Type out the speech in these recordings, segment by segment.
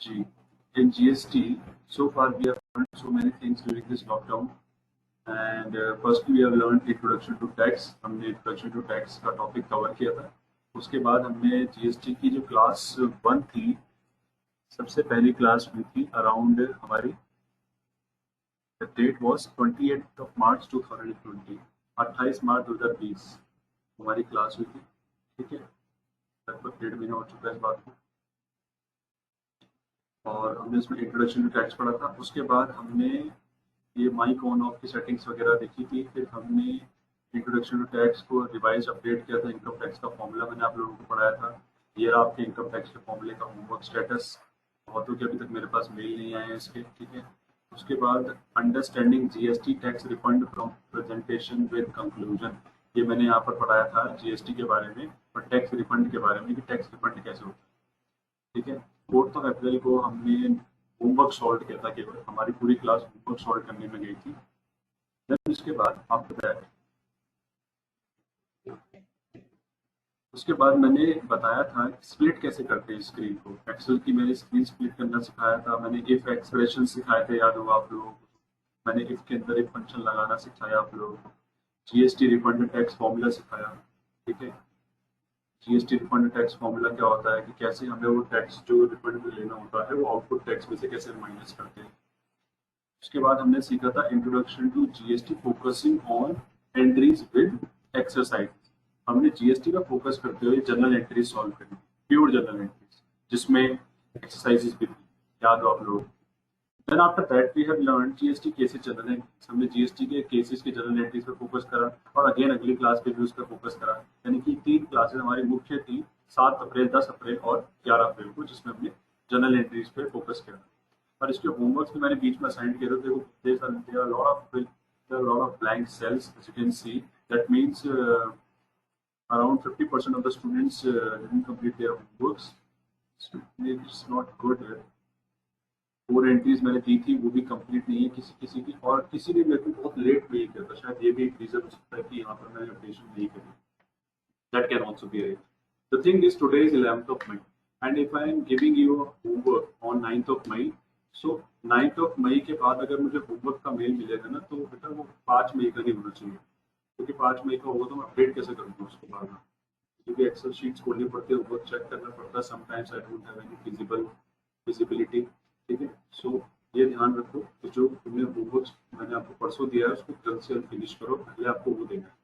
G. In GST, so far we have learned so many things during this lockdown. And first we have learned introduction to tax. हमने introduction to tax का topic cover किया था. उसके बाद हमने GST की जो class 1 थी, सबसे पहली क्लास हुई थी अराउंड हमारी, द डेट वाज 28 मार्च 2020, 28 मार्च 2020 हमारी क्लास हुई थी. ठीक है, लगभग 1.5 महीना हो चुका है इस बात को. और हमने इसमें इंट्रोडक्शन टू टैक्स पढ़ा था. उसके बाद हमने ये माइक ऑन ऑफ की सेटिंग्स वगैरह देखी थी. फिर हमने इंट्रोडक्शन टू टैक्स को रिवाइज अपडेट किया था. इनकम टैक्स का फॉर्मूला मैंने आप लोगों को पढ़ाया था. ये रहा आपके इनकम टैक्स के फॉर्मूले का होमवर्क स्टेटस. बहुतों के अभी तक मेरे पास मेल नहीं आए हैं इसके. ठीक है, उसके बाद understanding GST tax refund from presentation with conclusion, ये मैंने यहाँ पर पढ़ाया था जीएसटी के बारे में और टैक्स रिफंड के बारे में कि टैक्स रिफंड कैसे होता है. ठीक है, 4 अप्रैल को हमने होमवर्क सॉल्व किया था. केवल हमारी पूरी क्लास होमवर्क सॉल्व करने में गई थी. देन उसके बाद आफ्टर दैट, उसके बाद मैंने बताया था स्प्लिट कैसे करते हैं स्क्रीन को. एक्सेल की मैंने स्क्रीन स्प्लिट करना सिखाया था. मैंने इफ एक्सप्रेशन सिखाए थे, याद होगा आप लोगों को. मैंने इफ के अंदर एक फंक्शन लगाना सिखाया आप लोगों को. जीएसटी रिफंड टैक्स फॉर्मूला सिखाया. ठीक है, जीएसटी रिफंड टैक्स फॉर्मूला क्या होता है कि कैसे हमें वो टैक्स जो रिफंड में लेना होता है वो आउटपुट टैक्स में से कैसे माइनस करते हैं. उसके बाद हमने सीखा था introduction to GST focusing on entries with exercise. हमने जीएसटी का फोकस करते हुए जनरल एंट्रीज सॉल्व करी, प्योर जनरल एंट्रीज, जिसमें एक्सरसाइजेस भी थी, याद हो आप लोग. Then after that we have learn GST cases general entries. हमने जीएसटी के केसेस के जनरल एंट्रीज पर फोकस करा और अगेन अगली क्लास पे भी उस पर फोकस करा. यानी कि 3 क्लासेस हमारी मुख्य थी, 7 अप्रैल, 10 अप्रैल और 11 अप्रैल को, जिसमें हमने जनरल एंट्रीज पे फोकस किया. और इसके होमवर्क भी मैंने बीच में असाइन किए थे. There are lot of blank cells as you can see. That means around 50% of the students didn't complete their homeworks. It's not good. 4 entries मैंने दी थी, वो भी कंप्लीट नहीं है किसी की. और किसी ने मेरे को बहुत लेट मेल किया था. शायद ये भी एक रीजन हो सकता है कि यहाँ पर मैंने अपडेशन नहीं करी. That can also be right. The thing is, today is 11th of May, and if I am giving you a homework on 9th of May, so 9th of May के बाद अगर मुझे होमवर्क का mail मिलेगा ना, तो बेटा वो 5 मई का नहीं होना चाहिए, क्योंकि 5 मई का होगा तो मैं अपडेट कैसे करूँगा उसके बाद में. क्योंकि एक्सेल शीट्स खोलनी पड़ती है, होमवर्क चेक करना पड़ता है. Sometimes I don't have any visibility. ठीक है, सो ये ध्यान रखो कि जो तुमने होमवर्क मैंने आपको परसों दिया है उसको जल्द से जल्द फिनिश करो. पहले आपको वो देना है.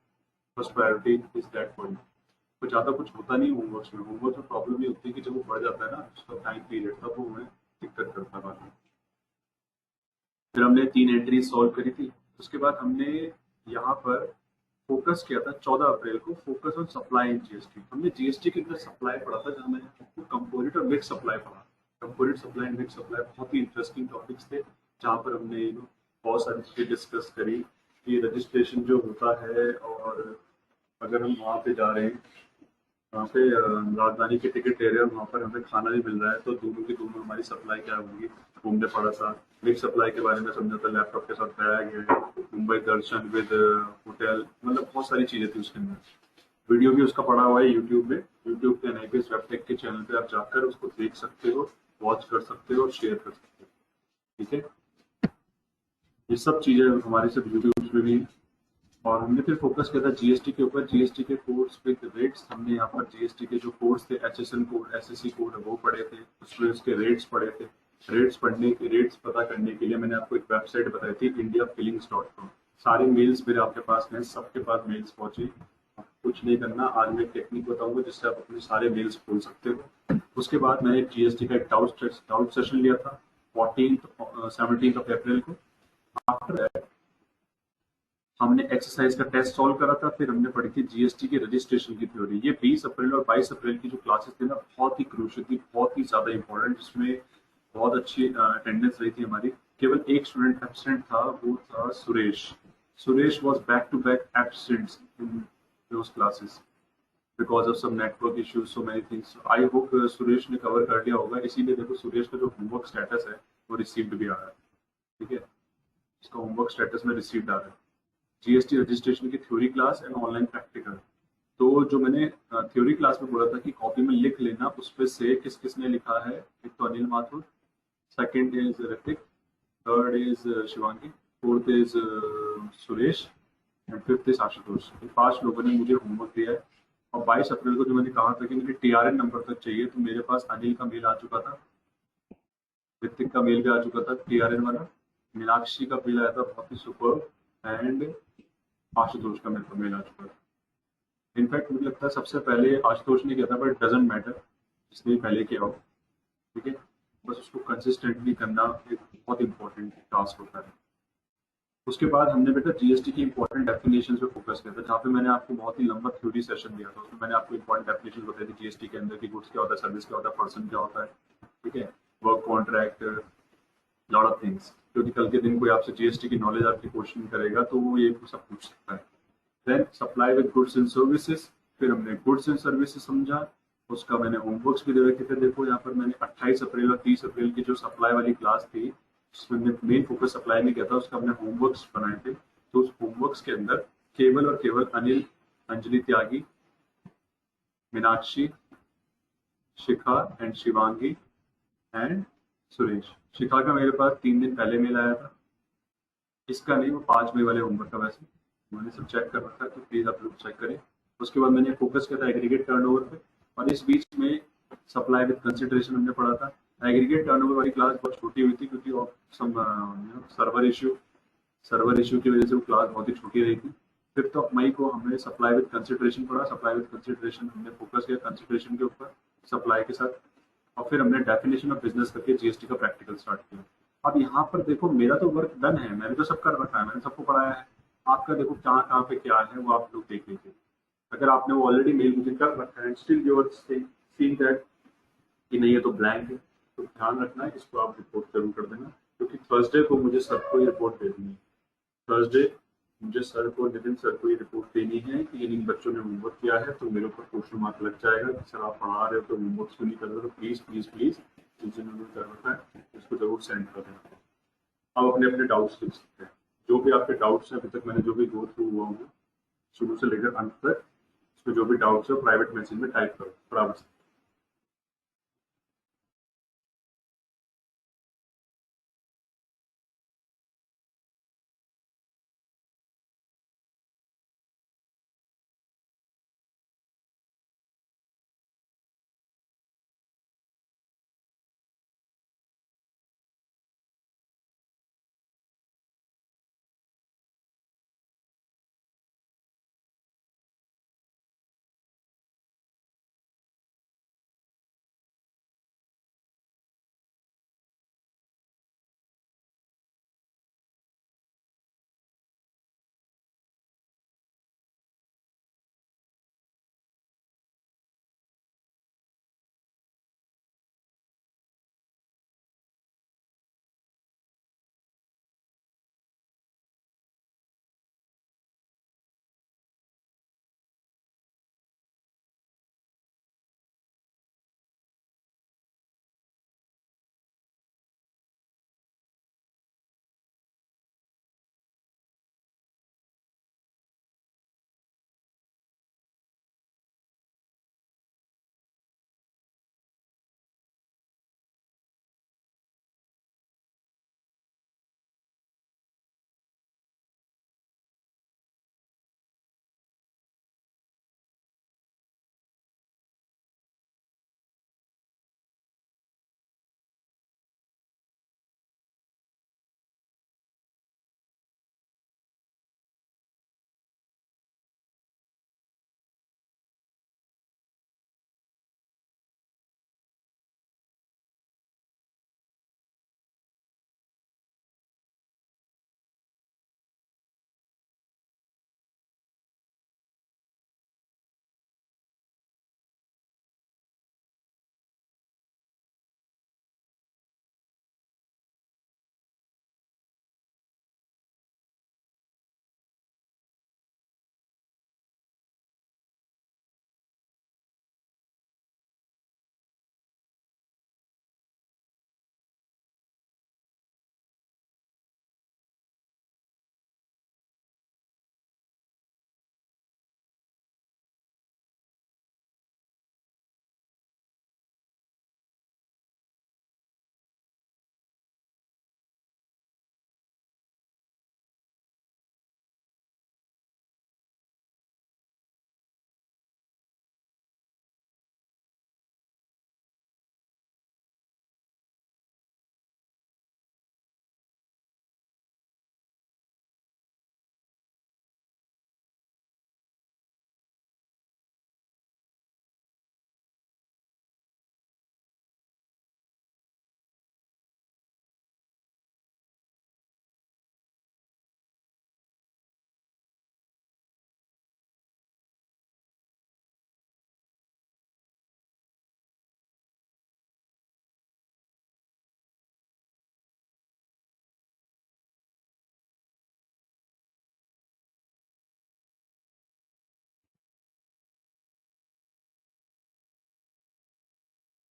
First priority is that point. तो ज़्यादा कुछ होता नहीं होमवर्क में. होमवर्क में प्रॉब्लम ये होती है कि जब वो बढ़ जाता है ना उसका टाइम पीरियड, तब वो हमें दिक्कत करता है बाद में. फिर हमने 3 एंट्री सॉल्व करी थी. उसके बाद हमने यहाँ पर फोकस किया था 14 अप्रैल को, focus on supply in GST. हमने जीएसटी के अंदर सप्लाई पढ़ा था, जहाँ मैंने कंपोजिट और मिक्स सप्लाई पढ़ा. Composite supply and mix supply बहुत ही इंटरेस्टिंग टॉपिक्स थे, जहाँ पर हमने बहुत सारी चीज़ें डिस्कस करी कि रजिस्ट्रेशन जो होता है, और अगर हम वहाँ पे जा रहे हैं, वहाँ पे राजधानी के टिकट ले रहे हैं, वहाँ पर हमें खाना भी मिल रहा है, तो दोनों की दोनों हमारी सप्लाई क्या होगी. हमने पढ़ा था. मिक्स सप्लाई के बारे में समझा था, लैपटॉप के साथ कराया गया है. मुंबई दर्शन विद होटल, मतलब बहुत सारी चीज़ें थी उसके अंदर. वीडियो भी उसका पड़ा हुआ है यूट्यूब में. यूट्यूब पे एनआईपीएस वेबटेक के चैनल पे आप जाकर उसको देख सकते हो, वॉच कर सकते हो और शेयर कर सकते हो. ठीक है, ये सब चीज़ें हमारी सिर्फ यूट्यूब पे भी. और हमने फिर फोकस किया था जीएसटी के ऊपर. जीएसटी के कोड्स विद रेट्स. हमने यहाँ पर जीएसटी के जो कोड्स थे, एचएसएन कोड, एसएससी कोड, वो पढ़े थे. उसमें उसके रेट्स पढ़े थे. रेट्स पता करने के लिए मैंने आपको एक वेबसाइट बताई थी, indiafillings.com. सारे मेल्स मेरे आपके पास हैं, सबके पास मेल्स पहुंचे. कुछ नहीं करना, आज मैं एक टेक्निक बताऊंगा जिससे आप अपने सारे मेल्स खोल सकते हो. उसके बाद मैंने जीएसटी का एक डाउट सेशन लिया था 17 अप्रैल को. आफ्टर दैट हमने एक्सरसाइज का टेस्ट सॉल्व करा था. फिर हमने पढ़ी थी जीएसटी के रजिस्ट्रेशन की थ्योरी. ये 20 अप्रैल और 22 अप्रैल की जो क्लासेस थी ना, बहुत ही क्रूशियल थी, बहुत ही ज्यादा इंपॉर्टेंट. जिसमें बहुत अच्छी अटेंडेंस रही थी हमारी. केवल एक स्टूडेंट एब्सेंट था, वो था Suresh. Suresh was back to back absent in those classes because of some network issues, so many things. I hope Suresh ने कवर कर लिया होगा. इसीलिए देखो सुरेश का जो होमवर्क स्टेटस है वो रिसीव्ड भी आ रहा है. ठीक है, इसका होमवर्क स्टेटस में रिसीव्ड आ रहा है. जीएसटी रजिस्ट्रेशन की theory class and online practical. तो जो मैंने थ्योरी क्लास में बोला था कि कॉपी में लिख लेना, उस पे से किस किसने लिखा है. एक तो Anil Mathur, second is Hrithik, third is Shivangi, fourth is Suresh and fifth is Ashutosh. ये 5 लोगों ने मुझे होमवर्क दिया है। और 22 अप्रैल को जो मैंने कहा था कि मुझे टीआरएन नंबर तक चाहिए, तो मेरे पास अनिल का मेल आ चुका था, ऋतिक का मेल भी आ चुका था टीआरएन वाला, मीनाक्षी का मेल आया था बहुत ही सुपर, एंड आशुतोष का मेरे को मेल आ चुका था। इनफैक्ट मुझे लगता है सबसे पहले आशुतोष ने किया था, बट डजेंट मैटर, जिसने पहले किया हो, ठीक है। बस उसको कंसिस्टेंटली करना एक बहुत इंपॉर्टेंट टास्क होता है। उसके बाद हमने बेटा जीएसटी की इंपॉर्टेंट डेफिनेशन पे फोकस किया था, जहाँ पे मैंने आपको बहुत ही लंबा थ्योरी सेशन दिया था। उसमें मैंने आपको इंपॉर्टेंट डेफिनेशन बताई थी जीएसटी के अंदर की, गुड्स क्या होता है, सर्विस क्या होता है, पर्सन क्या होता है, ठीक है, work contract, lot of things. क्योंकि कल के दिन कोई आपसे जीएसटी की नॉलेज आपकी क्वेश्चन करेगा तो वो ये सब पूछ सकता है। Then supply with goods and services, फिर हमने गुड्स एंड सर्विसेज समझा, उसका मैंने होमवर्क्स भी दे रखे थे। देखो यहाँ पर मैंने 28 अप्रैल और 30 अप्रैल की जो सप्लाई वाली क्लास थी, जिसमें मेन फोकस सप्लाई में किया था, उसका हमने होमवर्क्स बनाए थे। तो उस होमवर्क्स के अंदर केवल और केवल अनिल, अंजलि त्यागी, मीनाक्षी, शिखा एंड शिवांगी एंड सुरेश। शिखा का मेरे पास 3 दिन पहले मेल आया था, इसका नहीं, वो 5 मई वाले होमवर्क का। वैसे मैंने सब चेक कर रखा है, तो प्लीज आप लोग चेक करें। उसके बाद मैंने फोकस किया था एग्रीगेट टर्नओवर पे, और इस बीच में सप्लाई विद कंसिडरेशन हमने पढ़ा था। एग्रीगेट टर्नओवर वाली क्लास बहुत छोटी हुई थी, क्योंकि सम सर्वर इशू की वजह से वो क्लास बहुत ही छोटी रही थी। 5 मई को हमने सप्लाई विद कंसिडरेशन पढ़ा। सप्लाई विद कंसिडरेशन हमने फोकस किया कंसिडरेशन के ऊपर, सप्लाई के साथ, और फिर हमने डेफिनेशन ऑफ बिजनेस करके जीएसटी का प्रैक्टिकल स्टार्ट किया। अब यहाँ पर देखो मेरा तो वर्क डन है, मैंने तो सब कर रखा है, मैंने सबको पढ़ाया है। आपका देखो कहाँ कहाँ पे क्या है वो आप लोग देख लीजिए। अगर आपने वो ऑलरेडी मेल मुझे कर रखा है, स्टिल यूर सीइंग दैट कि नहीं ये तो ब्लैंक है, तो ध्यान रखना है, इसको आप रिपोर्ट जरूर कर देना, क्योंकि थर्सडे को मुझे सबको ये रिपोर्ट दे देनी है। थर्सडे मुझे सर को, नितिन सर को ये रिपोर्ट देनी है कि इन बच्चों ने होमवर्क किया है, तो मेरे ऊपर क्वेश्चन मार्क लग जाएगा कि सर आप पढ़ा रहे हो तो होमवर्क क्यों नहीं कर रहे हो। तो प्लीज प्लीज प्लीज जिन्होंने कर रखा है इसको जरूर सेंड कर देना। आप अपने अपने डाउट्स लिख सकते हैं, जो भी आपके डाउट्स हैं, अभी तक मैंने जो भी गो थ्रू हुआ हूँ शुरू से लेकर अंत तक, उसमें जो भी डाउट्स है प्राइवेट मैसेज में टाइप करो बराबर।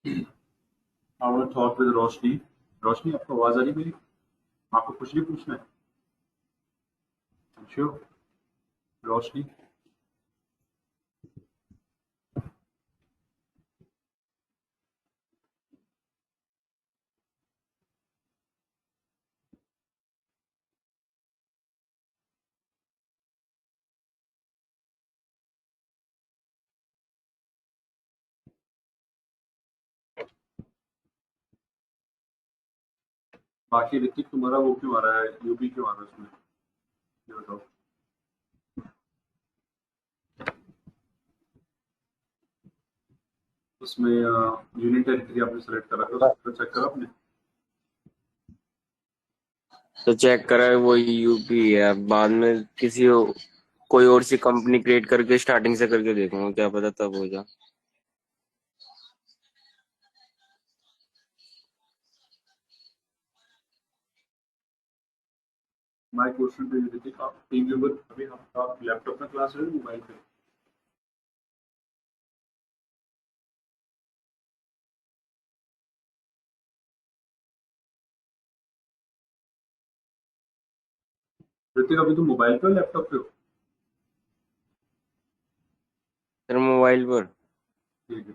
आई वांट टॉक विद रोशनी। रोशनी, आपको आवाज आ रही है मेरी? आपको कुछ नहीं पूछना है? श्योर। रोशनी, बाकी ऋतिक तुम्हारा वो क्यों आ रहा है, यूबी क्यों आ रहा है उसमें, ये बताओ। उसमें यूनियन टेरिटरी आपने सेलेक्ट करा था, उसको चेक करा आपने? तो चेक करा है, वो यूपी है। बाद में कोई और सी कंपनी क्रिएट करके स्टार्टिंग से करके देखूंगा, क्या पता तब हो जाए। My question to you Hrithik, आप टीम व्यूवर अभी आप लैपटॉप में क्लास ले रहे हो मोबाइल पे? ऋतिक, अभी तुम मोबाइल पे हो लैपटॉप पे हो? फिर मोबाइल पर। ठीक है।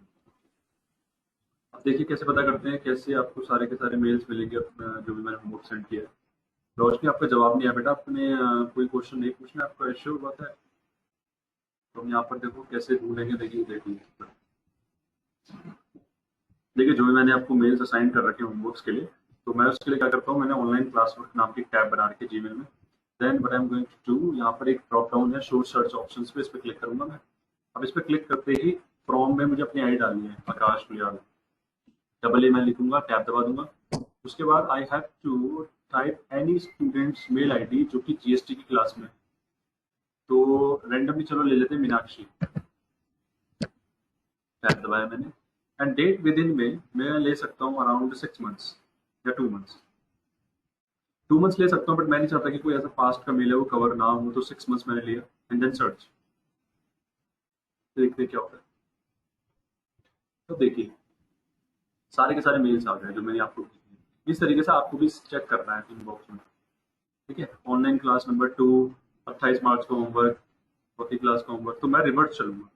अब देखिए कैसे पता करते हैं, कैसे आपको सारे के सारे मेल्स मिलेंगे जो भी मैंने होमवर्क सेंड किया है। रोशनी, आपका जवाब नहीं आया बेटा, आपने कोई क्वेश्चन नहीं पूछना, आपका इश्यू बात है। तो हम यहाँ पर देखो कैसे ढूंढेंगे, देखिए देखिए देखिए जो भी मैंने आपको मेल्स असाइन कर रखे हैं होमवर्क्स के लिए, तो मैं उसके लिए क्या करता हूँ, मैंने ऑनलाइन क्लास वर्क नाम की टैब बना रखी है जीमेल में। Then what I am going to do, यहाँ पर एक ड्रॉप डाउन है शो सर्च ऑप्शंस पे, इस पर क्लिक करूंगा मैं। अब इस पर क्लिक करते ही फ्रॉम में मुझे अपनी आई डालनी है, आकाश गुलियाल। डबल ए मैं लिखूंगा, टैब दबा दूंगा। उसके बाद I have to type any students mail ID जो कि जीएसटी की क्लास में है। तो रैंडमली चलो ले लेते हैं मीनाक्षी, टैब दबाया मैंने। एंड डेट विद इन में मैं ले सकता हूँ अराउंड 6 मंथ्स या 2 मंथ्स। 2 मंथ्स ले सकता हूँ, बट मैं नहीं चाहता कि कोई ऐसा पास्ट का मेल है वो कवर ना हो, तो 6 मंथ्स मैंने लिया। एंड देन सर्च, देखते क्या होता है। तो देखिए सारे के सारे मेल्स आ गए जो मैंने आपको भेजे। इस तरीके से आपको भी चेक करना है इनबॉक्स में। ठीक है, ऑनलाइन क्लास नंबर 2, 28 मार्च का होमवर्क, चौथी क्लास का होमवर्क। तो मैं रिवर्स चलूंगा,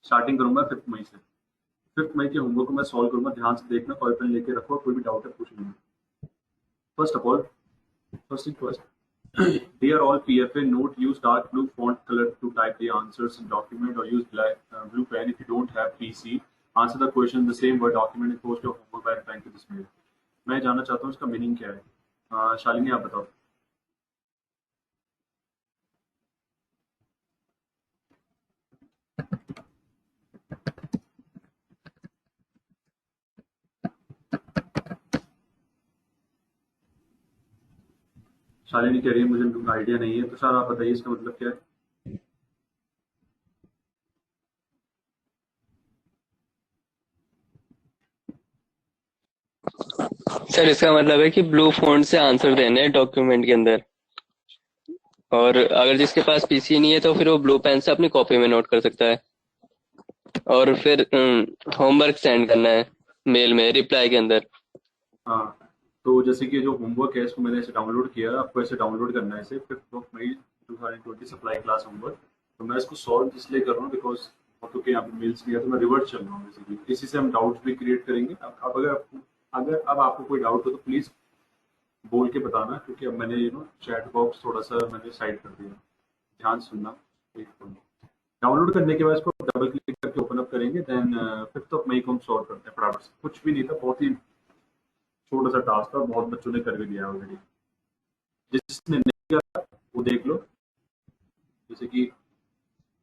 स्टार्टिंग करूंगा 5 मई से। 5 मई के होमवर्क को मैं सॉल्व करूंगा, ध्यान से देखना, कॉल पेन लेके रखो, कोई भी डाउट है पूछ लेना। First of all, first thing first, dear all PFA, note use dark blue font color to type the answers in document, or use black blue pen if you don't have PC. Answer the question in the same word document and post your homework by replying to this mail. मैं जानना चाहता हूँ इसका meaning क्या है। शालिनी आप बताओ। शालिनी कह रही है मुझे आइडिया नहीं है, तो सर आप बताइए इसका मतलब क्या है। सर इसका मतलब है कि ब्लू फॉन्ट से आंसर देने हैं डॉक्यूमेंट के अंदर, और अगर जिसके पास पीसी नहीं है तो फिर वो ब्लू पेन से अपनी कॉपी में नोट कर सकता है, और फिर होमवर्क सेंड करना है मेल में रिप्लाई के अंदर। हाँ, तो जैसे कि जो होमवर्क है इसको मैंने ऐसे डाउनलोड किया है, आपको ऐसे डाउनलोड करना है इसे, 5 मई 2020 सप्लाई क्लास होमवर्क। तो मैं इसको सॉल्व इसलिए कर रहा हूँ बिकॉज क्योंकि यहाँ पे मेल्स नहीं है, तो मैं रिवर्स चल रहा हूँ बेसिकली। इसी से हम डाउट्स भी क्रिएट करेंगे। अब अगर अब आपको कोई डाउट हो तो प्लीज़ बोल के बताना, क्योंकि अब मैंने चैट बॉक्स थोड़ा सा मैंने साइड कर दिया। ध्यान से सुनना। एक डाउनलोड करने के बाद इसको डबल क्लिक करके ओपन अप करेंगे, देन 5 मई को हम सॉल्व करते हैं फटाफट से। कुछ भी नहीं था, बहुत ही छोटा सा टास्क था, बहुत बच्चों ने कर भी दिया ऑलरेडी। जिसने नहीं किया वो देख लो। जैसे कि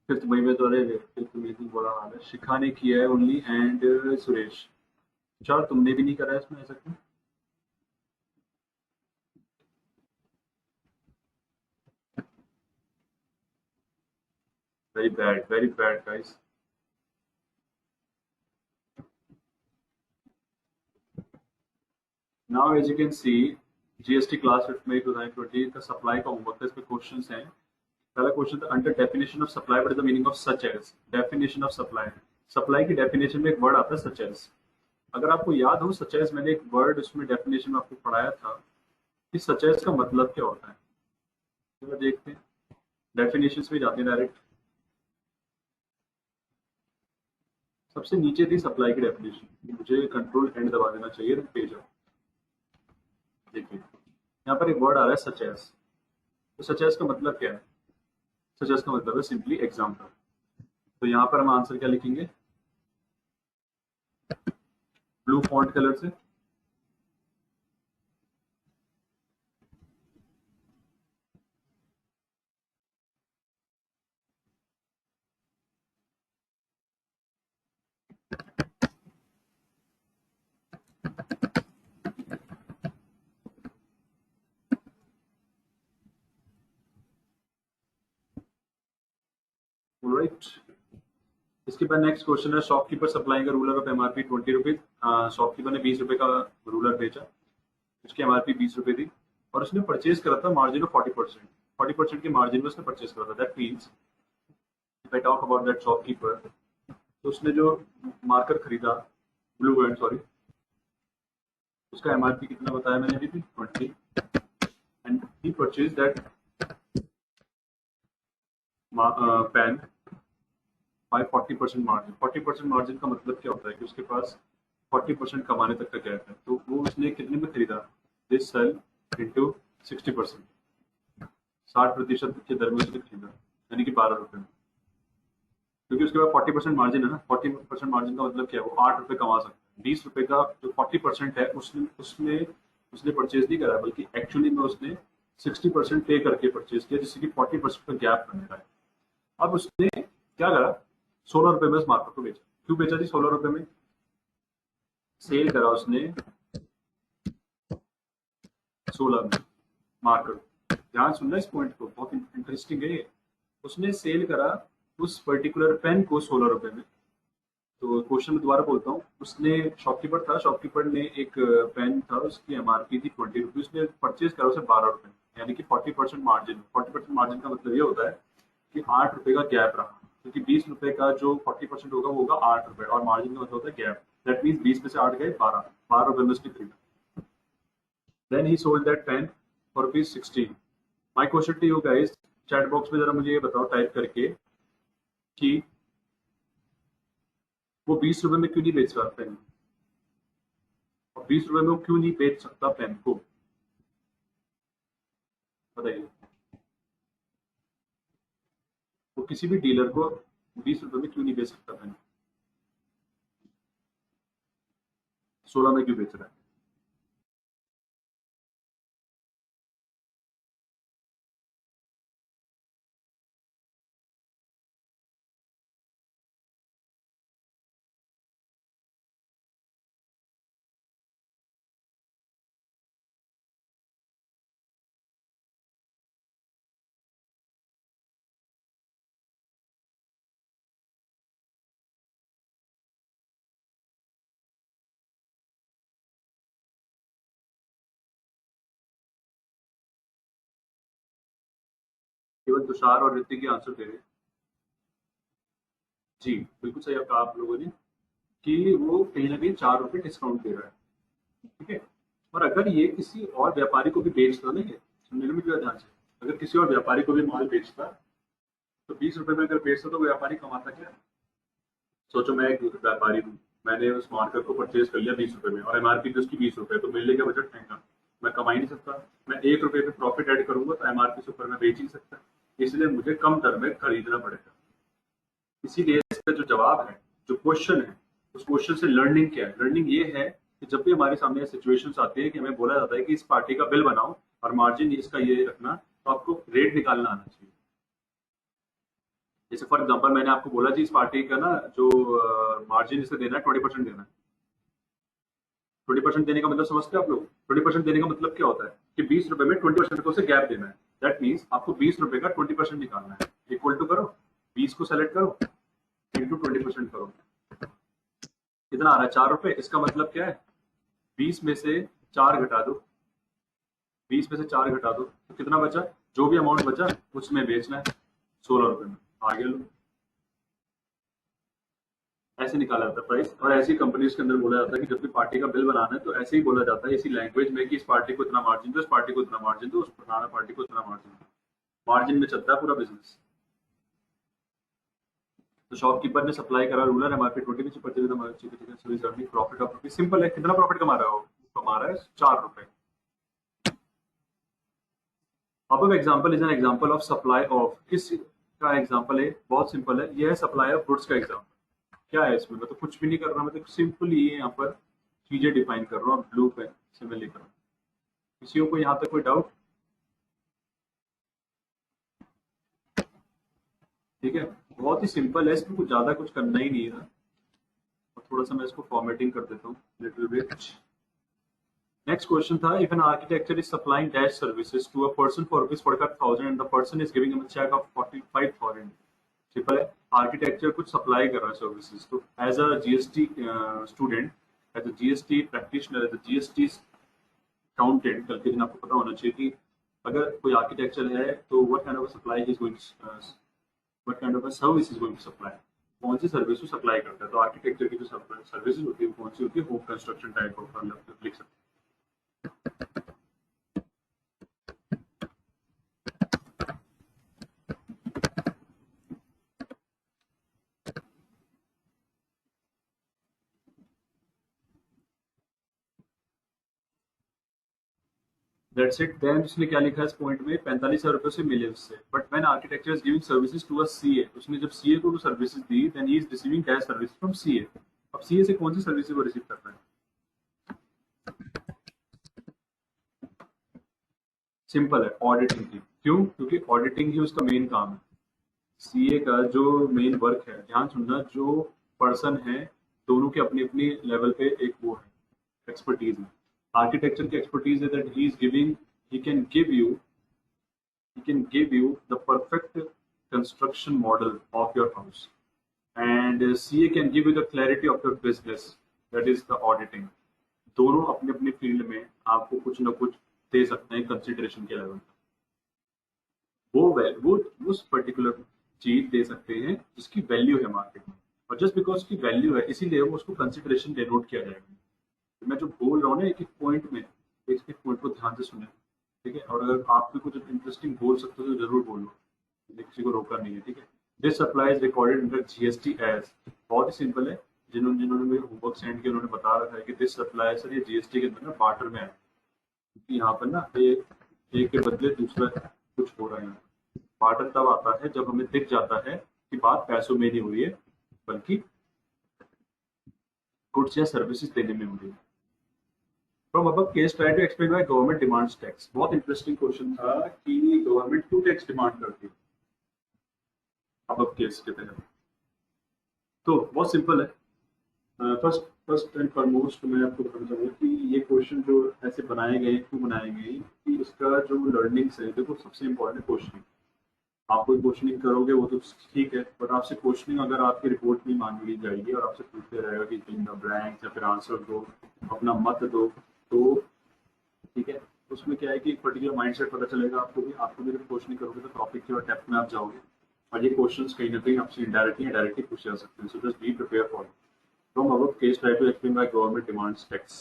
5 मई में तो, अरे 5 मई की बुरा हाल है, शिखा ने किया है ओनली, एंड सुरेश। चार तुमने भी नहीं करा है इसमें, ऐसा क्यों? Very bad guys. Now as you can see, GST class 5 May 2020 का सप्लाई का होमवर्क है, इसमें क्वेश्चंस हैं। पहला क्वेश्चन था, under definition of supply what is the meaning of such as. Definition of supply, supply की डेफिनेशन में एक वर्ड आता है सच एज। अगर आपको याद हो सचेज, मैंने एक वर्ड उसमें डेफिनेशन में आपको पढ़ाया था कि सचेज का मतलब क्या होता है। तो देखते हैं, डेफिनेशन में जाते हैं डायरेक्ट। सबसे नीचे थी सप्लाई की डेफिनेशन, मुझे कंट्रोल एंड दबा देना चाहिए पेज अप। देखिए यहाँ पर एक वर्ड आ रहा है सचेज। तो सचेज का मतलब क्या है? सचेज का मतलब है सिंपली एग्जाम्पल। तो यहाँ पर हम आंसर क्या लिखेंगे? ब्लू फॉन्ट कलर से। राइट, इसके बाद नेक्स्ट क्वेश्चन है shopkeeper supplying ruler of MRP 20 rupees. Shopkeeper ने 20 रुपए का रूलर बेचा, उसकी एमआरपी 20 रुपए थी और उसने परचेज करा था मार्जिन ऑफ 40%। 40% की मार्जिन में उसने परचेज करा था। That means if I talk about that shopkeeper, तो उसने जो मार्कर खरीदा, ब्लू एंड सॉरी, उसका एमआरपी कितना बताया मैंने अभी भी 20, and he purchase that pen by 40% margin. 40% margin का मतलब क्या होता है कि उसके पास 40% कमाने तक का गैप है। तो वो उसने कितने में खरीदा? दिस सेल इंटू 60%, 60% के दर में उसने खरीदा, यानी कि 12 रुपए में। क्योंकि उसके बाद 40% मार्जिन है ना, 40% मार्जिन का मतलब क्या है? वो 8 रुपए कमा सकता है। 20 रुपए का जो 40% है उसने उसने उसने परचेज नहीं करा, बल्कि एक्चुअली में उसने 60% पे करके परचेज किया, जिससे कि 40% का गैप बन रहा है। अब उसने क्या करा? 16 रुपए में उस मार्कर को बेचा। क्यों बेचा जी 16 रुपए में? सेल करा उसने 16 में मार्कर। ध्यान सुनना इस पॉइंट को, बहुत इंटरेस्टिंग है ये। उसने सेल करा उस पर्टिकुलर पेन को 16 रुपए में। तो क्वेश्चन में दोबारा बोलता हूँ, उसने शॉपकीपर था, शॉपकीपर ने एक पेन था, उसकी एमआरपी थी 20 रुपीज, उसने परचेज करा उसे 12 रुपए, यानी कि 40% मार्जिन। 40% मार्जिन का मतलब ये होता है कि 8 रुपए का गैप रहा, क्योंकि 20 रुपए का जो 40% होगा वो होगा 8 रुपए, और मार्जिन का मतलब होता है गैप। दैट मीन 20 में से 8 गए 12, 12 रुपए में उसने खरीदा। Then he sold that pen for ₹16। My question to you guys, chat box में जरा मुझे ये बताओ टाइप करके कि वो 20 रुपए में क्यों नहीं बेच रहा पेन, और 20 रुपए में वो क्यों नहीं बेच सकता पेन को? बताइए। वो किसी भी डीलर को 20 रुपए में क्यों नहीं बेच सकता पेन, 16 में क्यों बेच रहा है? केवल तुषार और ऋतिक के आंसर दे रहे हैं। जी बिल्कुल सही कहा आप लोगों ने कि वो कहीं ना कहीं 4 रुपए डिस्काउंट दे रहा है। ठीक है, और अगर ये किसी और व्यापारी को भी बेचता नहीं है, सुनने में जो ध्यान से, अगर किसी और व्यापारी को भी माल बेचता, तो 20 रुपए में अगर बेचता तो व्यापारी कमाता क्या? सोचो मैं एक व्यापारी हूँ, मैंने उस मार्कर को परचेज कर लिया 20 रुपए में, और एमआरपी तो उसकी 20 रुपए, तो मेरे लिए क्या बजट महंगा? मैं कमा ही नहीं सकता। मैं 1 रुपए पे प्रॉफिट ऐड करूंगा तो एमआरपी से ऊपर मैं बेच ही नहीं सकता, इसलिए मुझे कम दर में खरीदना पड़ेगा। इसीलिए इसका जो जवाब है, जो क्वेश्चन है, उस क्वेश्चन से लर्निंग क्या है? लर्निंग ये है कि जब भी हमारे सामने सिचुएशंस आती है कि हमें बोला जाता है कि इस पार्टी का बिल बनाओ और मार्जिन इसका ये रखना, तो आपको रेट निकालना आना चाहिए। जैसे फॉर एग्जांपल मैंने आपको बोला जी इस पार्टी का ना जो मार्जिन इसे देना है 20% देना है। 20% देने का मतलब समझते हैं आप लोग? 20% देने का मतलब क्या होता है कि 20 रुपए में 20% को उसे गैप देना है। दैट मीन्स आपको 20 रुपए का 20% निकालना है। इक्वल टू करो, 20 को सेलेक्ट करो, इंटू 20% करो, कितना आ रहा है? 4 रुपए। इसका मतलब क्या है? 20 में से 4 घटा दो, 20 में से 4 घटा दो तो कितना बचा? जो भी अमाउंट बचा उसमें बेचना है 16 रुपए में। आगे लो, ऐसे निकाला जाता है प्राइस। और ऐसी कंपनीज के अंदर बोला जाता है कि जब भी पार्टी का बिल बनाना है तो ऐसे ही बोला जाता है इसी लैंग्वेज में कि इस पार्टी को इतना मार्जिन दो, इस पार्टी को इतना मार्जिन दो, उस फलाना पार्टी को इतना मार्जिन दो। मार्जिन में चलता है पूरा बिजनेस। तो शॉपकीपर ने सप्लाई करा, रूलर है मार्केट 20 में purchase the chicken service earning profit of rupees. Simple है, कितना प्रॉफिट कमा रहा है वो? कमा रहा है 4 रुपए। अब example is an example of supply of, किस का एग्जांपल है? बहुत सिंपल है, यह है सप्लाई ऑफ गुड्स का एग्जांपल। क्या है इसमें? मैं तो कुछ भी नहीं कर रहा, मैं तो सिंपली यहाँ पर चीजें डिफाइन कर रहा हूँ, ब्लू पेन से मैं लिख रहा हूँ। किसी को यहाँ तक कोई डाउट? ठीक है, बहुत ही सिंपल है, इसमें कुछ ज्यादा कुछ करना ही नहीं है। और थोड़ा सा मैं इसको फॉर्मेटिंग कर देता हूँ लिटिल बिट। नेक्स्ट क्वेश्चन था, if an architecture is supplying dash services to a person for rupees 45,000 and the person is giving him a cheque of 45,000। Simple है, आर्किटेक्चर कुछ सप्लाई कर रहा है सर्विसेज, तो as a GST student, as a GST practitioner, as a GST accountant, कल के दिन आपको पता होना चाहिए कि अगर कोई आर्किटेक्चर है तो what kind of supply is going, what kind of service is going to supply, कौन सी सर्विस को सप्लाई करता है। तो आर्किटेक्चर की जो सर्विसेज होती है वो कौन सी होती है? होम कंस्ट्रक्शन टाइप ऑफ लिख सकते दैट्स इट। देन उसने क्या लिखा है इस पॉइंट में? 45,000 रुपए से मिलियंस से। But when architecture is giving services to a CA, उसने जब सीए को वो सर्विसेज दी, then he is receiving dash service from CA. अब सीए से कौन सी सर्विसेज वो रिसीव कर रहा है? सिंपल है, ऑडिटिंग की। क्यों? क्योंकि ऑडिटिंग ही उसका मेन काम है। सीए का जो मेन वर्क है, ध्यान सुनना, जो पर्सन है दोनों के अपनी अपनी लेवल पे एक वो है, एक्सपर्टीज है। आर्किटेक्चर की एक्सपर्टीज है that he is giving, he can give you, he can give you the perfect construction model of your house, and CA can give you the clarity of your business, that is the auditing। दोनों अपने अपने field में आपको कुछ ना कुछ दे सकते हैं कंसिडरेशन के लेवल। वो उस पर्टिकुलर चीज दे सकते हैं जिसकी वैल्यू है मार्केट में, और जस्ट बिकॉज की वैल्यू है इसीलिए वो उसको कंसिडरेशन डिनोट किया जाएगा। तो मैं जो बोल रहा हूँ ना, एक एक पॉइंट में, एक एक पॉइंट को ध्यान से सुने, ठीक है? और अगर आप भी कुछ इंटरेस्टिंग बोल सकते हो तो जरूर बोलो, किसी को रोका नहीं है, ठीक है? This supply is recorded under GST as. बहुत ही सिंपल है, जिन्होंने जिन्होंने मेरे होमवर्क सेंड किया उन्होंने बता रखा है कि दिस सप्लाई सर ये जीएसटी के अंदर ना बार्टर में है, क्योंकि यहाँ पर ना एक के बदले दूसरा कुछ हो रहा है। बार्टर तब आता है जब हमें दिख जाता है कि बात पैसों में नहीं हो रही है बल्कि गुड्स या सर्विसेज देने में हो रही है। From above case, try to explain why government demands tax। बहुत इंटरेस्टिंग क्वेश्चन था कि गवर्नमेंट क्यों टैक्स डिमांड करती है above केस के तहत। तो बहुत सिंपल है। फर्स्ट फर्स्ट एंड फॉरमोस्ट मैं आपको बताना चाहूँगा कि ये क्वेश्चन जो ऐसे बनाए गए, क्यों बनाए गए, कि इसका जो लर्निंग्स है, देखो सबसे इम्पोर्टेंट क्वेश्चन, आप कोई क्वेश्चनिंग करोगे वो तो ठीक है, बट आपसे क्वेश्चनिंग अगर आपकी रिपोर्ट में मांग ली जाएगी और आपसे पूछते रहेगा कि ब्लैंक या फिर आंसर दो, अपना मत दो, तो ठीक है, उसमें क्या है कि एक पर्टिकुलर माइंडसेट पता चलेगा आपको भी। आपको भी जब क्वेश्चनिंग करोगे तो टॉपिक के और डेप्थ में आप जाओगे, और ये क्वेश्चंस कहीं ना कहीं आपसे इनडायरेक्टली या डायरेक्टली पूछे जा सकते हैं। So just be prepare for. From our case try to explain why government demands tax.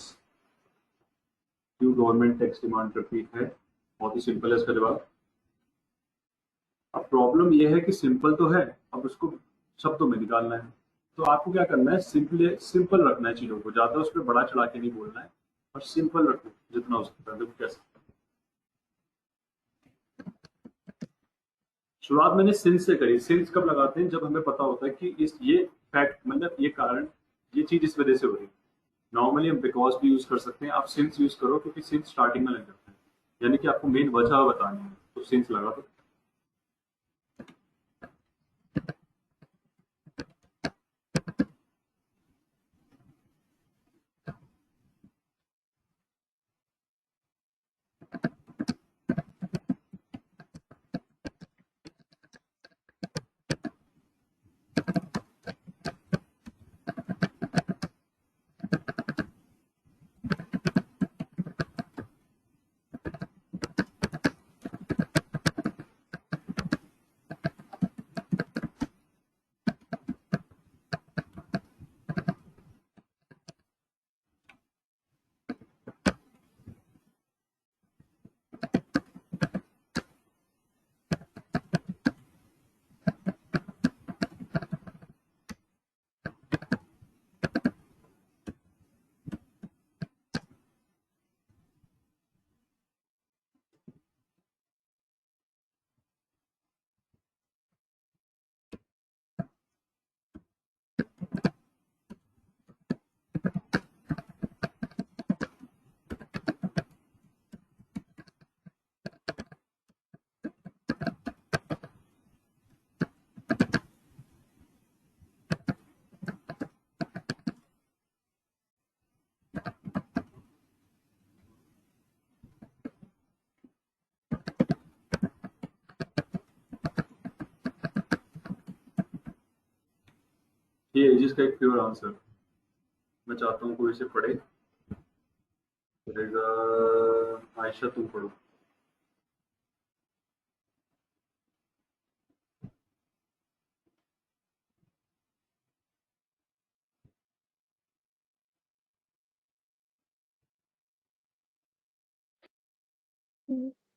क्यों गवर्नमेंट टैक्स डिमांड करती है? बहुत ही सिंपल है इसका जवाब। अब प्रॉब्लम यह है कि सिंपल तो है, अब उसको शब्दों में निकालना है। तो आपको क्या करना है? सिंपल सिंपल रखना है चीजों को, ज्यादा उस पर बड़ा चढ़ा के नहीं बोलना है, और सिंपल रखना जितना हो सकता है। देखो कैसे शुरुआत मैंने सिंस से करी। सिंस कब लगाते हैं? जब हमें पता होता है कि इस ये फैक्ट, मतलब ये कारण, ये चीज इस वजह से हो रही है। नॉर्मली हम बिकॉज भी यूज कर सकते हैं, आप सिंस यूज करो क्योंकि सिंस स्टार्टिंग में लग जाता है, यानी कि आपको मेन वजह बतानी है, तो सिंस लगा दो। पेजेस का एक प्योर आंसर मैं चाहता हूँ कोई इसे पढ़े। पढ़ेगा आयशा, तुम पढ़ो।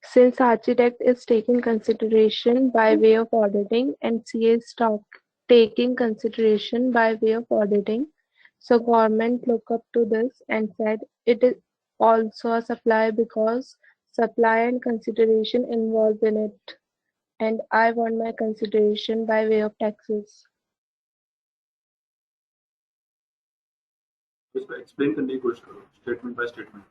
Since architect is taking consideration by way of auditing and CA is taking consideration by way of auditing, so government look up to this and said it is also a supply because supply and consideration involved in it, and I want my consideration by way of taxes. इसको explain करने की कोशिश करो statement by statement.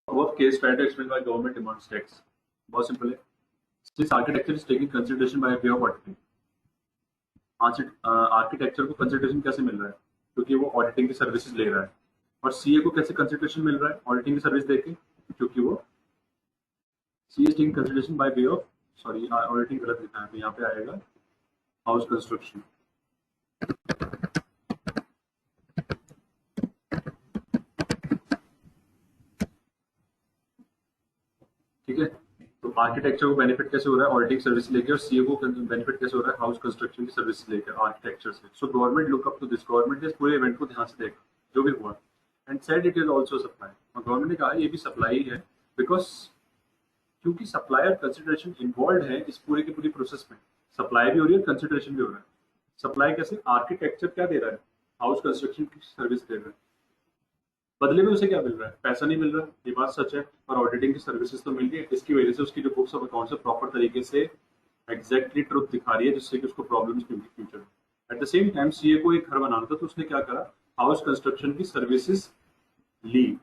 Above case try to explain why government demands tax। बहुत simple है। Since architecture is taking consideration by way of auditing, architecture को consideration कैसे मिल रहा है? क्योंकि वो ऑडिटिंग की सर्विसेज ले रहा है। और सीए को कैसे कंसिडरेशन मिल रहा है? ऑडिटिंग की सर्विस देके, क्योंकि वो CA is taking consideration by way of, sorry auditing गलत लिखा है, तो यहाँ पे आएगा हाउस कंस्ट्रक्शन। ठीक है, तो आर्किटेक्चर को बेनिफिट कैसे हो रहा है ऑडिटिंग सर्विस लेके, और सीए को बेनिफिट कैसे हो रहा है हाउस कंस्ट्रक्शन की सर्विस लेकर आर्किटेक्चर से। So government look up to this, government ने पूरे इवेंट को ध्यान से देखा जो भी हुआ, and said it is also supply. और गवर्नमेंट ने कहा ये भी सप्लाई है, बिकॉज क्योंकि सप्लाई और कंसिडरेशन इन्वॉल्व है इस पूरे की पूरी प्रोसेस में। सप्लाई भी हो रही है, कंसिडरेशन भी हो रहा है। सप्लाई कैसे? आर्किटेक्चर क्या दे रहा है? हाउस कंस्ट्रक्शन की सर्विस दे रहा है, बदले में उसे क्या मिल रहा है? पैसा नहीं मिल रहा, ये बात सच है, और ऑडिटिंग की सर्विसेज तो मिल रही है। इसकी वजह से उसकी जो बुक्स ऑफ अकाउंट्स है प्रॉपर तरीके से एग्जैक्टली ट्रुथ दिखा रही है, जिससे कि उसको प्रॉब्लम्स नहीं होगी फ्यूचर में। At the same time CA को एक घर बनाना था, तो उसने क्या करा? हाउस कंस्ट्रक्शन की सर्विसेज ली,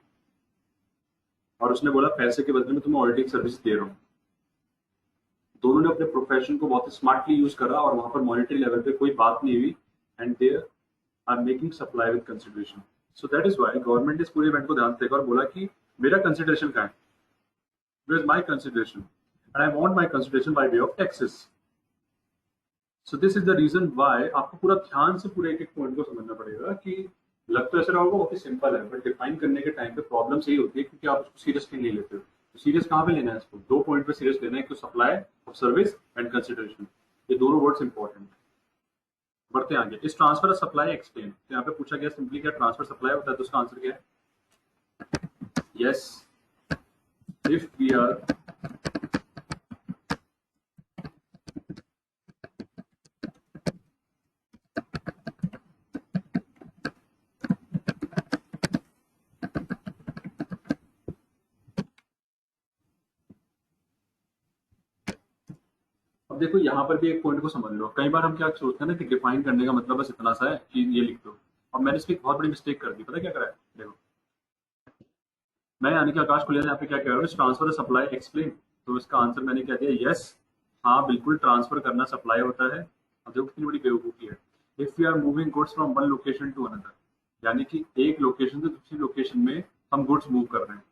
और उसने बोला पैसे के बदले में तुम्हें ऑडिटिंग सर्विस दे रहा हूँ। दोनों ने अपने प्रोफेशन को बहुत स्मार्टली यूज करा, और वहां पर मॉनिटरी लेवल पे कोई बात नहीं हुई, and they are making supply with consideration. So that is why government ने इस पूरे इवेंट को ध्यान से देखा और बोला कि मेरा कंसिडरेशन क्या है, where is my consideration, and I want my consideration by way of taxes. So this is the reason why आपको पूरा ध्यान से पूरे एक एक पॉइंट को समझना पड़ेगा। कि लग तो ऐसा रहा होगा बहुत सिंपल है, बट डिफाइन करने के टाइम पे प्रॉब्लम सही होती है, क्योंकि आप उसको सीरियसली नहीं लेते हो। तो सीरियस कहाँ पे लेना है इसको? दो पॉइंट पे सीरियस लेना है, तो supply of service and consideration, ये दोनों वर्ड्स इंपॉर्टेंट। बढ़ते आगे, इस ट्रांसफर ऑफ सप्लाई एक्सप्लेन। तो यहाँ पे पूछा गया सिंपली क्या ट्रांसफर सप्लाई होता है, तो उसका आंसर क्या है? यस, इफ वी आर अब देखो यहाँ पर भी एक पॉइंट को समझ लो। कई बार हम क्या सोचते हैं ना कि डिफाइन करने का मतलब बस इतना सा है कि ये लिख दो, और मैंने इसकी बहुत बड़ी मिस्टेक कर दी। पता है क्या करा है? देखो, मैं यानी कि आकाश खुलिया यहाँ पे क्या कह रहा हूँ, ट्रांसफर सप्लाई एक्सप्लेन। तो इसका आंसर मैंने क्या दिया? यस, हाँ बिल्कुल, ट्रांसफर करना सप्लाई होता है। अब देखो कितनी बड़ी बेवकूफी है। If we are moving goods from one location to another, यानी कि एक लोकेशन से दूसरी लोकेशन में हम गुड्स मूव कर रहे हैं।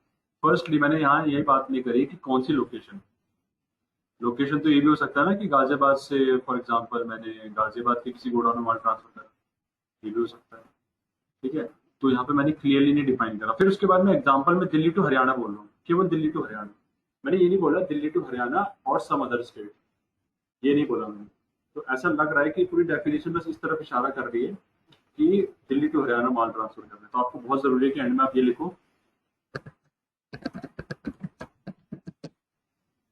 फर्स्टली मैंने यहाँ यही बात नहीं करी कि कौन सी लोकेशन। लोकेशन तो ये भी हो सकता है ना कि गाजियाबाद से फॉर एग्जांपल मैंने गाजियाबाद के किसी गोडाउन में माल ट्रांसफर करा, ये भी हो सकता है। ठीक है, तो यहाँ पे मैंने क्लियरली नहीं डिफाइन करा। फिर उसके बाद मैं एग्जांपल में दिल्ली टू हरियाणा बोल रहा हूँ, केवल दिल्ली टू हरियाणा। मैंने ये नहीं बोला दिल्ली टू हरियाणा और सम अदर स्टेट, ये नहीं बोला मैंने। तो ऐसा लग रहा है कि पूरी डेफिनेशन बस इस तरफ इशारा कर रही है कि दिल्ली टू हरियाणा माल ट्रांसफर करना है। तो आपको बहुत जरूरी है कि एंड में आप ये लिखो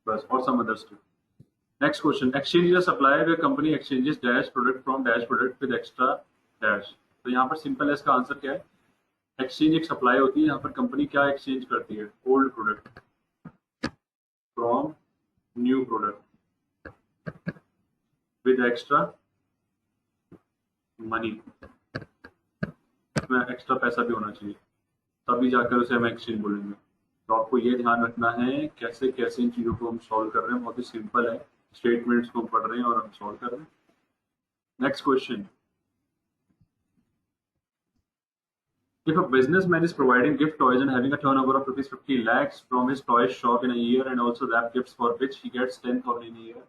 बस, और some other state. Next question, exchange is a supplier where company exchanges dash product from dash product with extra dash. तो यहाँ पर सिंपल है, इसका आंसर क्या है? एक्सचेंज एक सप्लाई होती है, यहाँ पर कंपनी क्या एक्सचेंज करती है? Old product from new product with extra money, इसमें एक्स्ट्रा पैसा भी होना चाहिए, तभी जाकर उसे हम एक्सचेंज बोलेंगे। तो आपको ये ध्यान रखना है कैसे कैसे इन चीज़ों को हम सॉल्व कर रहे हैं। बहुत ही सिंपल है, स्टेटमेंट्स को हम पढ़ रहे हैं और हम सॉल्व कर रहे हैं। Next question, if a businessman is providing gift toys and having a turnover of rupees 50 lakhs from his toy shop in a year and also wrap gifts for which he gets 10,000 in a year,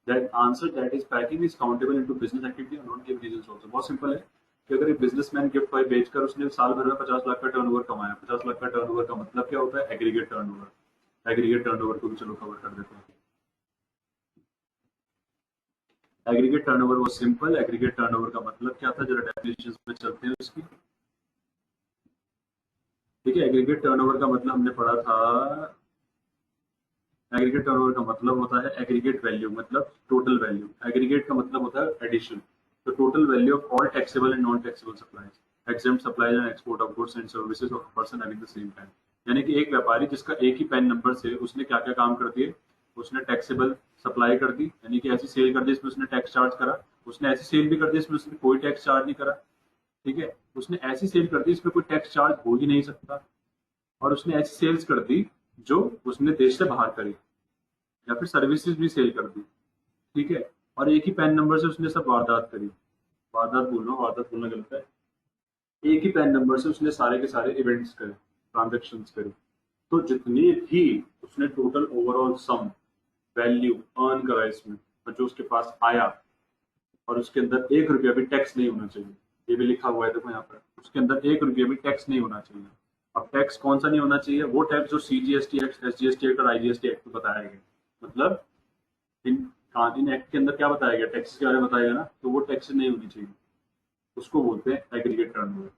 that answer that is packing is countable into business activity or not? Give reasons also। बहुत simple है कि अगर एक businessman gift toy बेचकर उसने साल भर में 50 लाख का टर्नओवर कमाया, 50 लाख का टर्नओवर का मतलब क्या होता है? Aggregate turnover. एग्रीगेट टर्नओवर को भी चलो कवर कर देते हैं। एग्रीगेट टर्नओवर वो सिंपल, एग्रीगेट टर्नओवर का मतलब क्या था? जरा डेफिनेशंस पे चलते हैं उसकी। ठीक है, एग्रीगेट टर्नओवर का मतलब हमने पढ़ा था, एग्रीगेट टर्नओवर का मतलब होता है एग्रीगेट वैल्यू, मतलब टोटल वैल्यू। एग्रीगेट का मतलब होता है एडिशन, तो total value of all taxable and non taxable supplies, exempt supplies and export of goods and services of a person having the same pen। यानी कि एक व्यापारी जिसका एक ही पैन नंबर से उसने क्या क्या काम कर दिए? उसने टैक्सेबल सप्लाई कर दी, यानी कि ऐसी सेल कर दी इसमें उसने टैक्स चार्ज करा, उसने ऐसी सेल भी कर दी इसमें उसने कोई टैक्स चार्ज नहीं करा। ठीक है, उसने ऐसी सेल कर दी इसमें कोई टैक्स चार्ज हो ही नहीं सकता, और उसने ऐसी सेल्स कर दी जो उसने देश से बाहर करी, या फिर सर्विसेज भी सेल कर दी। ठीक है, और एक ही पैन नंबर से उसने सब वारदात करी, वारदात बोलना गलत है, एक ही पैन नंबर से उसने सारे के सारे इवेंट्स करे, ट्रांजेक्शन्स करे। तो जितनी भी उसने total overall sum value earn करा इसमें, और जो उसके पास आया, और उसके अंदर 1 रुपया भी टैक्स नहीं होना चाहिए, ये भी लिखा हुआ है देखो यहाँ पर, उसके अंदर 1 रुपया भी टैक्स नहीं होना चाहिए। अब टैक्स कौन सा नहीं होना चाहिए? वो टैक्स जो CGST एक्ट, SGST एक्ट और IGST एक्ट में बताया गया, मतलब इन एक्ट के अंदर क्या बताया गया? टैक्स के बारे में बताया गया ना, तो वो टैक्स नहीं होनी चाहिए, उसको बोलते हैं एग्रीगेट टर्नओवर।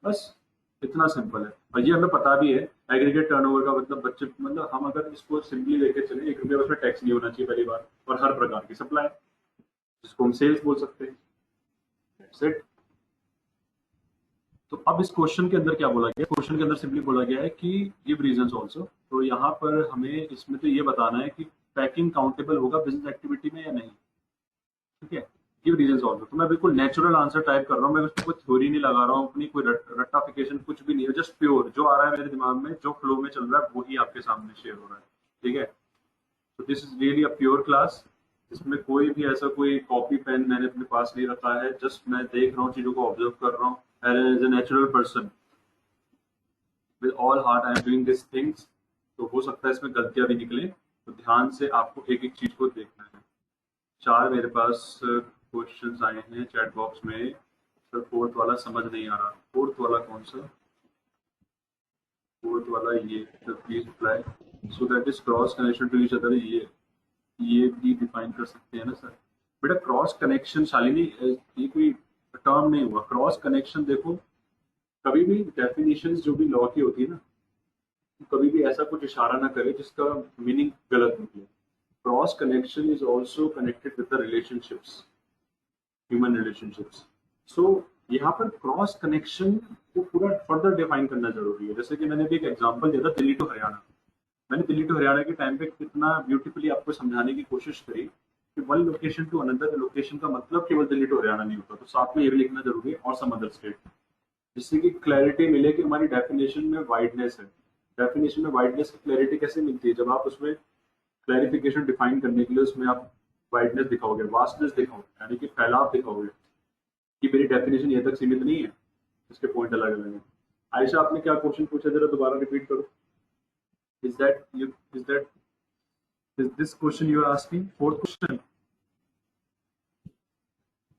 बस इतना सिंपल है, और ये हमें पता भी है एग्रीगेट टर्नओवर का मतलब। बच्चे मतलब हम अगर इसको सिंपली लेके चले, 1 रुपया उसमें टैक्स नहीं होना चाहिए पहली बार, और हर प्रकार की सप्लाई, जिसको हम सेल्स बोल सकते हैं। That's it। तो अब इस क्वेश्चन के अंदर क्या बोला गया? क्वेश्चन के अंदर सिंपली बोला गया है कि गिव रीजंस आल्सो। तो यहाँ पर हमें इसमें तो ये बताना है कि पैकिंग काउंटेबल होगा बिजनेस एक्टिविटी में या नहीं। ठीक है, गिव रीजंस आल्सो। तो मैं बिल्कुल नेचुरल आंसर टाइप कर रहा हूँ, मैं उसमें कोई थ्योरी नहीं लगा रहा हूँ अपनी, कोई रट्टाफिकेशन कुछ भी नहीं है, जस्ट प्योर जो आ रहा है मेरे दिमाग में, जो फ्लो में चल रहा है वही आपके सामने शेयर हो रहा है। ठीक है, तो this is really a pure class, इसमें कोई भी ऐसा कोई कॉपी पेन मैंने अपने पास नहीं रखा है, जस्ट मैं देख रहा हूँ, चीजों को ऑब्जर्व कर रहा हूँ as a natural person, with all heart I am doing this things. तो हो सकता है इसमें गलतियां भी निकले, तो ध्यान से आपको एक एक चीज को देखना है। 4 मेरे पास क्वेश्चंस आए हैं चैट बॉक्स में, सर 4th वाला समझ नहीं आ रहा। 4th वाला कौन सा? 4th वाला ये, please apply so that is cross connection to each other, ये भी डिफाइन कर सकते हैं ना सर? बेटा क्रॉस कनेक्शन शालिनी ये कोई टर्म नहीं हुआ। क्रॉस कनेक्शन देखो, कभी भी डेफिनेशंस जो भी लॉ की होती है ना, कभी भी ऐसा कुछ इशारा ना करे जिसका मीनिंग गलत निकले। Cross connection is also connected with the relationships, human relationships. So यहाँ पर क्रॉस कनेक्शन को पूरा फर्दर डिफाइन करना जरूरी है। जैसे कि मैंने भी एक एग्जांपल दिया था दिल्ली टू हरियाणा, मैंने दिल्ली टू हरियाणा के टाइम पे कितना ब्यूटीफुली आपको समझाने की कोशिश करी कि one location to another location का मतलब केवल दिल्ली टू हरियाणा नहीं होता, तो साथ में ये भी लिखना जरूरी है और सम अदर स्टेट, जिससे कि क्लैरिटी मिले कि हमारी डेफिनेशन में वाइडनेस है। डेफिनेशन में वाइडनेस की क्लैरिटी कैसे मिलती है? जब आप उसमें क्लैरिफिकेशन डिफाइन करने के लिए उसमें आप वाइडनेस दिखाओगे, वास्टनेस दिखाओगे, यानी कि फैलाव दिखाओगे कि मेरी डेफिनेशन ये तक सीमित नहीं है, इसके पॉइंट अलग अलग है। आयशा आपने क्या क्वेश्चन पूछा, जरा दोबारा रिपीट करो। Is this question you are asking? 4th question,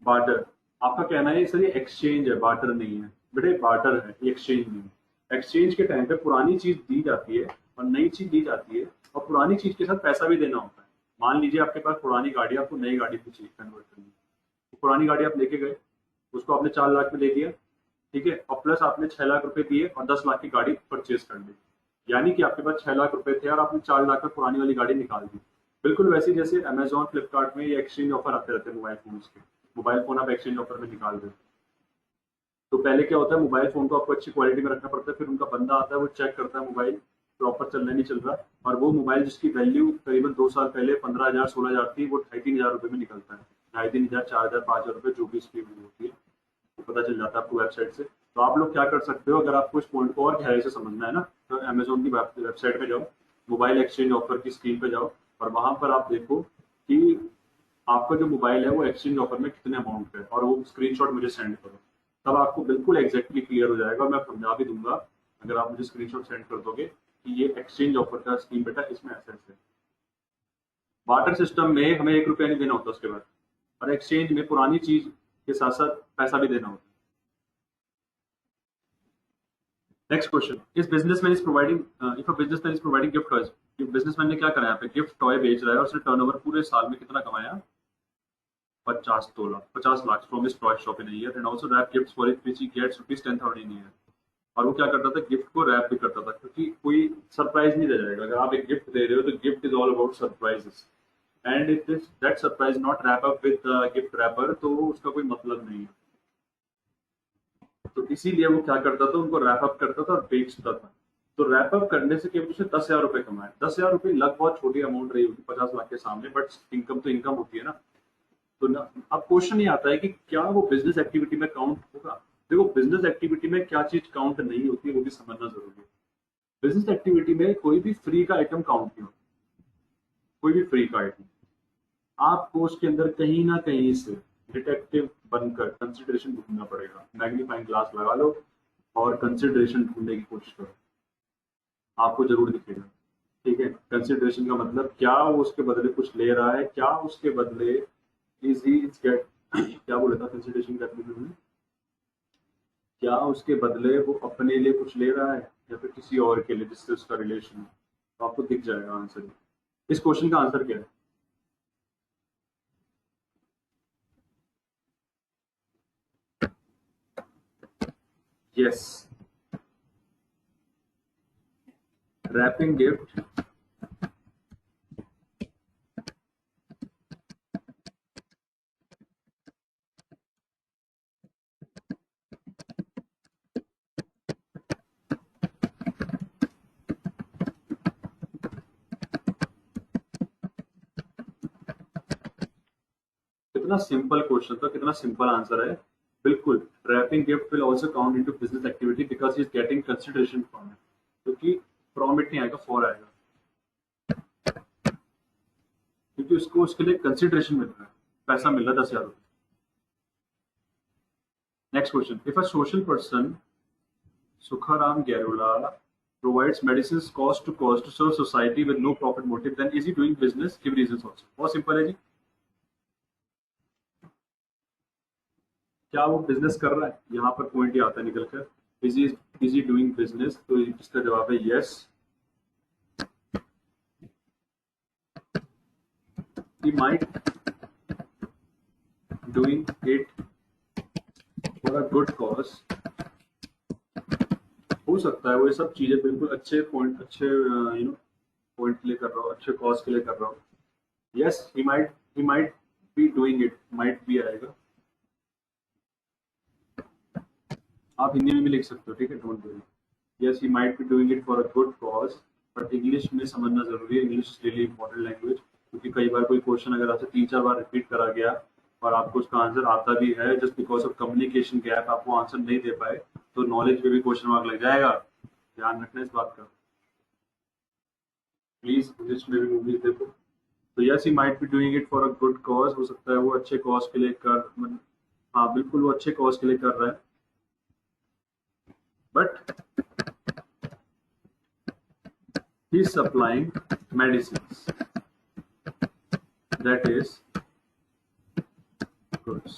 barter. आपका कहना है सर ये एक्सचेंज है, बार्टर नहीं है। बेटे बार्टर है, एक्सचेंज नहीं है। एक्सचेंज के टाइम पे पुरानी चीज दी जाती है और नई चीज दी जाती है, और पुरानी चीज के साथ पैसा भी देना होता है। मान लीजिए आपके पास पुरानी गाड़ी, आपको नई गाड़ी में चाहिए कन्वर्ट करनी, तो पुरानी गाड़ी आप लेके गए, उसको आपने 4 लाख में दे दिया, ठीक है, और प्लस आपने 6 लाख रुपए दिए और 10 लाख की गाड़ी परचेज कर ली, यानी कि आपके पास 6 लाख रुपए थे और आपने 4 लाख में पुरानी वाली गाड़ी निकाल दी। बिल्कुल वैसे जैसे अमेजोन फ्लिपकार्ट में ये एक्सचेंज ऑफर आते रहते हैं मोबाइल फोन के। मोबाइल फोन आप एक्सचेंज ऑफर में निकाल दो। तो पहले क्या होता है, मोबाइल फोन को आपको अच्छी क्वालिटी में रखना पड़ता है, फिर उनका बंदा आता है, वो चेक करता है मोबाइल प्रॉपर चल रहा नहीं चल रहा, और वो मोबाइल जिसकी वैल्यू करीबन 2 साल पहले 15,000 16,000 थी, वो 2,500 रुपये में निकलता है। 2,500 4,000 5,000 रुपये जो भी इसकी होती है, वो पता चल जाता है आपको वेबसाइट से। तो आप लोग क्या कर सकते हो, अगर आपको इस पॉइंट को और गहराई से समझना है ना, तो अमेजोन की वेबसाइट पे जाओ, मोबाइल एक्सचेंज ऑफर की स्क्रीन पे जाओ, और वहां पर आप देखो कि आपका जो मोबाइल है वो एक्सचेंज ऑफर में कितने अमाउंट पे है, और वो स्क्रीनशॉट मुझे सेंड करो। तब आपको बिल्कुल एग्जैक्टली क्लियर हो जाएगा, मैं समझा भी दूंगा अगर आप मुझे स्क्रीनशॉट सेंड कर दोगे कि ये एक्सचेंज ऑफर का स्कीम बेटा इसमें ऐसे ऐसे। बार्टर सिस्टम में हमें 1 रुपया नहीं देना होता उसके बाद, और एक्सचेंज में पुरानी चीज के साथ साथ पैसा भी देना होता है। नेक्स्ट क्वेश्चन, इस businessman is providing if a businessman is providing gift toys. Businessman ने क्या करा यहाँ पे, गिफ्ट टॉय बेच रहा है, और उसने टर्नओवर पूरे साल में कितना कमाया, 50 lakh from his toy shop in year, and also wrap gifts for it which he gets ₹10,000 in year. और वो क्या करता था, गिफ्ट को रैप भी करता था, क्योंकि कोई सरप्राइज नहीं रह जाएगा। अगर आप एक गिफ्ट दे रहे हो तो gift is all about surprises, and if that surprise not wrap up with gift wrapper, तो उसका कोई मतलब नहीं है। तो इसीलिए वो क्या करता था, उनको रैप अप करता था और बेचता था। तो रैप अप करने से केवल उसने 10,000 रुपए कमाए। 10,000 रुपए लग बहुत छोटी अमाउंट रही होगी 50 लाख के सामने, बट इनकम तो इनकम होती है ना। तो ना, अब क्वेश्चन ये आता है कि क्या वो बिजनेस एक्टिविटी में काउंट होगा। देखो, बिजनेस एक्टिविटी में क्या चीज काउंट नहीं होती है वो भी समझना जरूरी है। बिजनेस एक्टिविटी में कोई भी फ्री का आइटम काउंट नहीं होता, कोई भी फ्री का आइटम। आपको उसके अंदर कहीं ना कहीं से डिटेक्टिव बनकर कंसिडरेशन ढूंढना पड़ेगा। मैग्नीफाइंग ग्लास लगा लो और कंसिडरेशन ढूंढने की कोशिश करो, आपको जरूर दिखेगा। ठीक है, कंसिडरेशन का मतलब क्या वो उसके बदले कुछ ले रहा है, क्या उसके बदले इज ही गेट क्या बोला था कंसिडरेशन का मतलब, क्या उसके बदले वो अपने लिए कुछ ले रहा है या फिर किसी और के लिए जिससे उसका रिलेशन है। तो आपको दिख जाएगा आंसर। इस क्वेश्चन का आंसर क्या है, यस, रैपिंग गिफ्ट कितना सिंपल क्वेश्चन था, कितना सिंपल आंसर है। बिल्कुल, wrapping gift will also count into business activity because he is getting consideration from it. क्योंकि फ्रॉम इट नहीं आएगा, फॉर आएगा, क्योंकि उसको उसके लिए कंसिडरेशन मिल रहा है, पैसा मिल रहा है 10,000 रुपये। Next question, if a social person Sukharam Garula provides medicines cost to serve society with no profit motive, then is he doing business? Give reasons also. बहुत सिंपल है जी, क्या वो बिजनेस कर रहा है, यहाँ पर पॉइंट ही आता है निकल कर। इज ही डूइंग बिजनेस, तो इसका जवाब है yes, he might doing it for a good cause। हो सकता है वो ये सब चीजें बिल्कुल अच्छे पॉइंट, अच्छे पॉइंट के लिए कर रहा हो, अच्छे कॉज के लिए कर रहा हो। Yes, he might be doing it, might भी आएगा, आप हिंदी में भी लिख सकते हो, ठीक है, don't worry. Yes, he might be doing it for a good cause, but English में समझना जरूरी है। English is really important language, क्योंकि कई बार कोई क्वेश्चन अगर आपसे 3-4 बार रिपीट करा गया और आपको उसका आंसर आता भी है, just because of communication gap आप वो आंसर नहीं दे पाए, तो नॉलेज पे भी क्वेश्चन मार्क लग जाएगा। ध्यान रखना इस बात का। प्लीज इंग्लिश में भी मूवीज देखो। तो yes, he might be doing it for a good cause, हो सकता है वो अच्छे कॉज के लिए कर, हाँ बिल्कुल वो अच्छे कॉज के लिए कर रहा है, but he is supplying medicines, that is goods,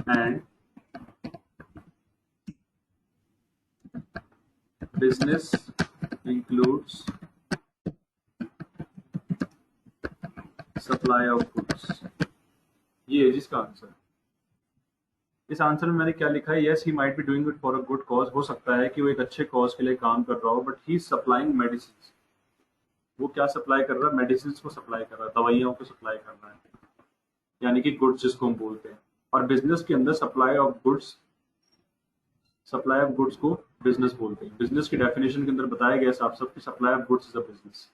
and business includes supply of goods। ये है जिसका आंसर। इस आंसर में मैंने क्या लिखा है, yes he might be doing it for a good cause, हो सकता है कि वो एक अच्छे कॉज के लिए काम कर रहा हो, but he is supplying medicine. वो क्या सप्लाई कर रहा है, मेडिसिन को सप्लाई कर रहा है, दवाइयों को सप्लाई कर रहा है, यानी कि गुड्स जिसको हम बोलते हैं। और बिजनेस के अंदर सप्लाई ऑफ गुड्स को बिजनेस बोलते हैं। बिजनेस की डेफिनेशन के अंदर बताया गया साफ साफ कि supply of goods is a business.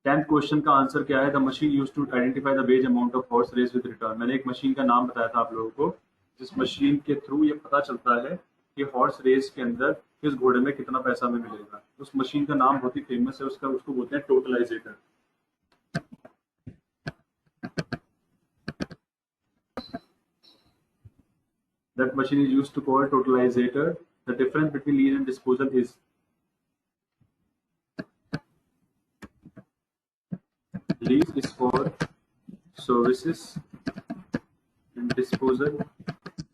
10th question का आंसर क्या है, the machine used to identify the wage amount of horse race with return. मैंने एक मशीन का नाम बताया था आप लोगों को, जिस मशीन के थ्रू ये पता चलता है कि हॉर्स रेस के अंदर किस घोड़े में कितना पैसा हमें मिलेगा। उस मशीन का नाम बहुत ही फेमस है, उसको बोलते हैं टोटलाइजेटर। That machine is used to call totalizator. The difference between lease and disposal is lease is for services and disposal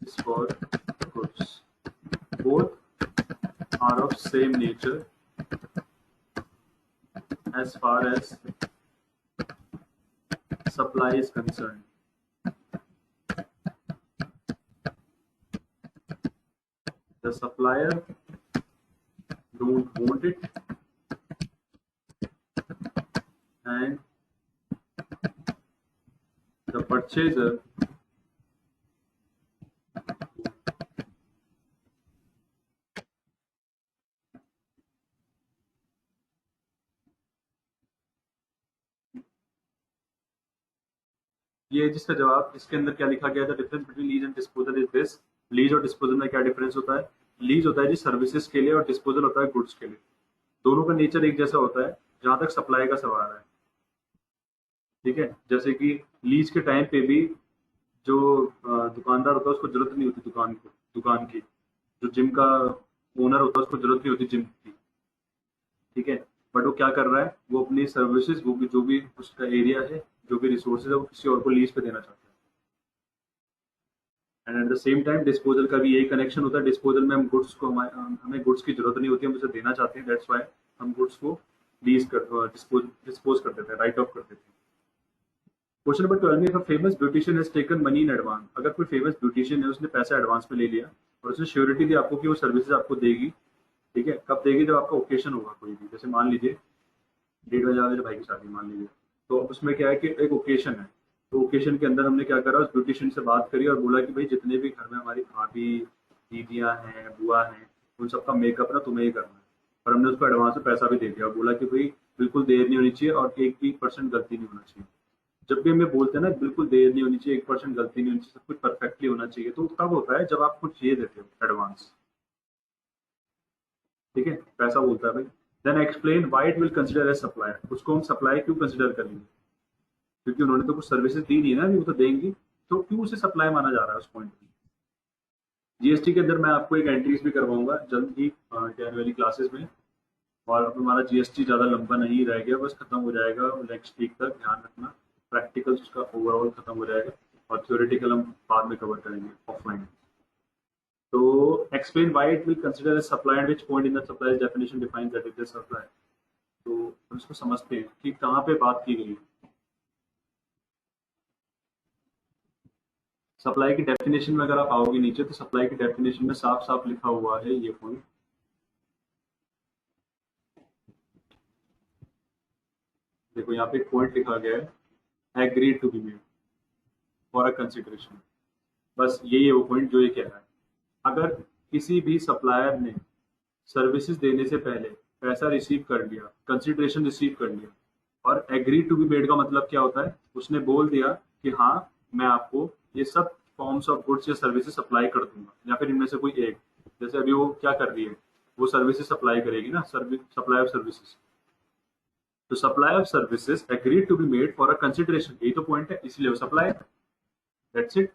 is for goods. Both are of same nature as far as supply is concerned. The supplier don't want it and the purchaser ये जिसका जवाब, इसके अंदर क्या लिखा गया था, difference between lease and disposal is this. Lease और डिस्पोजल में क्या डिफरेंस होता है? लीज होता है जी सर्विसेज के लिए और डिस्पोजल होता है गुड्स के लिए। दोनों का नेचर एक जैसा होता है जहां तक सप्लाई का सवाल है, ठीक है। जैसे कि लीज के टाइम पे भी जो दुकानदार होता है उसको जरूरत नहीं होती दुकान की। जो जिम का ओनर होता है उसको जरूरत नहीं होती जिम की, ठीक है। बट वो क्या कर रहा है, वो अपनी सर्विसेज, वो भी जो भी उसका एरिया है, जो भी रिसोर्सेज है, वो किसी और को लीज पे देना चाहता है। And at the same time disposal का भी यही कनेक्शन होता है। डिस्पोजल में हम गुड्स को, हमें गुड्स की जरूरत नहीं होती, हम उसे देना चाहते हैं, दैट्स व्हाई हम गुड्स को लीज कर डिस्पोज कर देते हैं, राइट ऑफ कर देते हैं। क्वेश्चन नंबर 12 में, if a famous beautician has taken money in advance. अगर कोई फेमस ब्यूटिशियन है, उसने पैसा एडवांस में ले लिया और उसने श्योरिटी दी आपको कि वो सर्विसेज आपको देगी, ठीक है। कब देगी? जब आपका ओकेशन होगा कोई भी, जैसे मान लीजिए 1.5 बजे मेरे भाई की शादी मान लीजिए, तो उसमें क्या है कि एक ओकेशन है, तो ओकेशन के अंदर हमने क्या करा, उस ब्यूटिशियन से बात करी और बोला कि भाई जितने भी घर में हमारी भाभी, दीदियाँ हैं, बुआ हैं, उन सबका मेकअप ना तुम्हें ही करना है। और हमने उसको एडवांस में पैसा भी दे दिया और बोला कि भाई बिल्कुल देर नहीं होनी चाहिए और 1% गलती नहीं होना चाहिए। जब भी हमें बोलते हैं ना बिल्कुल देर नहीं होनी चाहिए, 1% गलती नहीं होनी चाहिए, सब कुछ परफेक्टली होना चाहिए, तो तब होता है जब आप कुछ ये देते हो एडवांस, ठीक है। पैसा बोलता है भाई। Then explain why it will consider as supply. उसको हम सप्लाई क्यों कंसिडर करेंगे? क्योंकि उन्होंने तो कुछ सर्विसेज दी नहीं है ना, अभी वो तो देंगी, तो क्यों उसे सप्लाई माना जा रहा है उस पॉइंट पे। जीएसटी के अंदर मैं आपको एक एंट्रीज भी करवाऊंगा जल्द ही आने वाली क्लासेस में। और अब हमारा जीएसटी ज़्यादा लंबा नहीं रह गया, बस खत्म हो जाएगा नेक्स्ट वीक तक, ध्यान रखना। प्रैक्टिकल उसका ओवरऑल खत्म हो जाएगा और थ्योरेटिकल हम बाद में कवर करेंगे ऑफलाइन। तो explain why it will consider as supply and which point in the supply definition defines that it is supply. तो हम इसको समझते हैं कि कहाँ पे बात की गई है। सप्लाई की डेफिनेशन में अगर आप आओगे नीचे, तो सप्लाई की डेफिनेशन में साफ साफ लिखा हुआ है ये पॉइंट, देखो यहाँ पे एक पॉइंट लिखा गया है, agreed to be made for a consideration. बस यही है वो पॉइंट जो ये कह रहा है। अगर किसी भी सप्लायर ने सर्विसेज देने से पहले पैसा रिसीव कर लिया, कंसिडरेशन रिसीव कर लिया, और एग्री टू बी मेड का मतलब क्या होता है, उसने बोल दिया कि हाँ मैं आपको ये सब फॉर्म्स ऑफ गुड्स या सर्विसेज सप्लाई कर दूंगा, या फिर इनमें से कोई एक, जैसे अभी वो क्या कर रही है, वो सर्विसेज सप्लाई करेगी ना, सप्लाई ऑफ सर्विसेज। तो supply of services agree to be made for a consideration, यही तो पॉइंट है, इसलिए वो सप्लाई, दैट्स इट।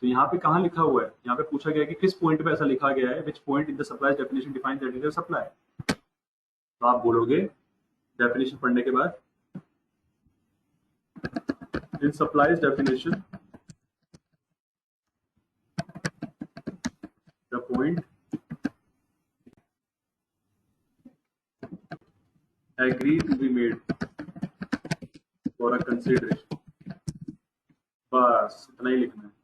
तो यहाँ पे कहाँ लिखा हुआ है, यहाँ पे पूछा गया कि किस पॉइंट पे ऐसा लिखा गया है, which point in the supply definition define that is a supply. तो आप बोलोगे डेफिनेशन पढ़ने के बाद, in supplies definition the point agree to be made for a consideration, बस इतना ही लिखना है।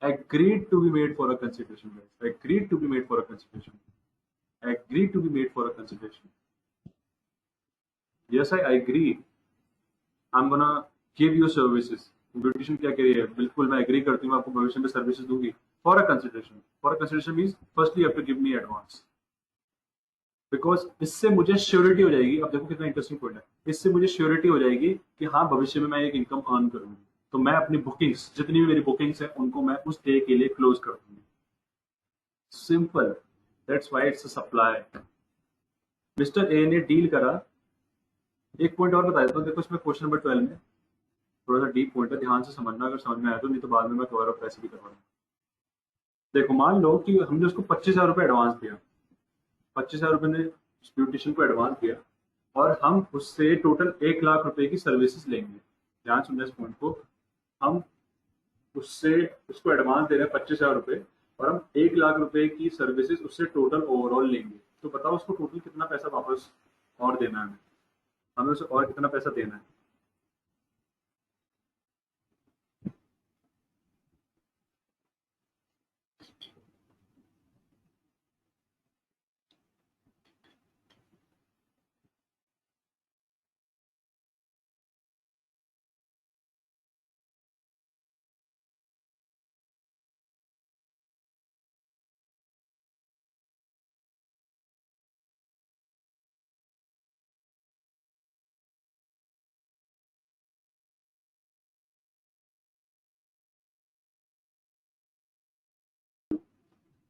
Agreed to be made for a consideration, guys. Agreed to be made for a consideration. Agreed to be made for a consideration. Yes I agree, I am gonna give you services. Beautician क्या कह रही है, बिल्कुल मैं agree करती हूँ, आपको भविष्य में सर्विसेज दूंगी। For a consideration means firstly you have to give me advance, because इससे मुझे श्योरिटी हो जाएगी। अब देखो कितना इंटरेस्टिंग पॉइंट है, इससे मुझे श्योरिटी हो जाएगी कि हाँ भविष्य में मैं एक इनकम अर्न करूंगी, तो मैं अपनी बुकिंग्स, जितनी भी मेरी बुकिंग्स है उनको मैं उस डे के लिए क्लोज कर दूंगी। Simple, that's why it's a supply. Mister A ने डील करा। एक पॉइंट और बता देता हूँ, देखो इसमें क्वेश्चन नंबर 12 में थोड़ा सा डीप पॉइंट है, ध्यान से समझना, अगर समझ में आया तो, नहीं तो बाद में मैं कवर अप पैसे भी करवाऊंगा। देखो मान लो कि हमने उसको 25,000 रुपये एडवांस दिया, 25,000 रुपये ने ब्यूटिशियन को एडवांस दिया, और हम उससे टोटल 1 लाख रुपए की सर्विसेज लेंगे। ध्यान सुनना इस पॉइंट को, हम उससे उसको एडवांस दे रहे हैं 25,000 रुपये, और हम 1 लाख रुपए की सर्विसेज उससे टोटल ओवरऑल लेंगे। तो बताओ उसको टोटल कितना पैसा वापस और देना है, हमें उसे और कितना पैसा देना है।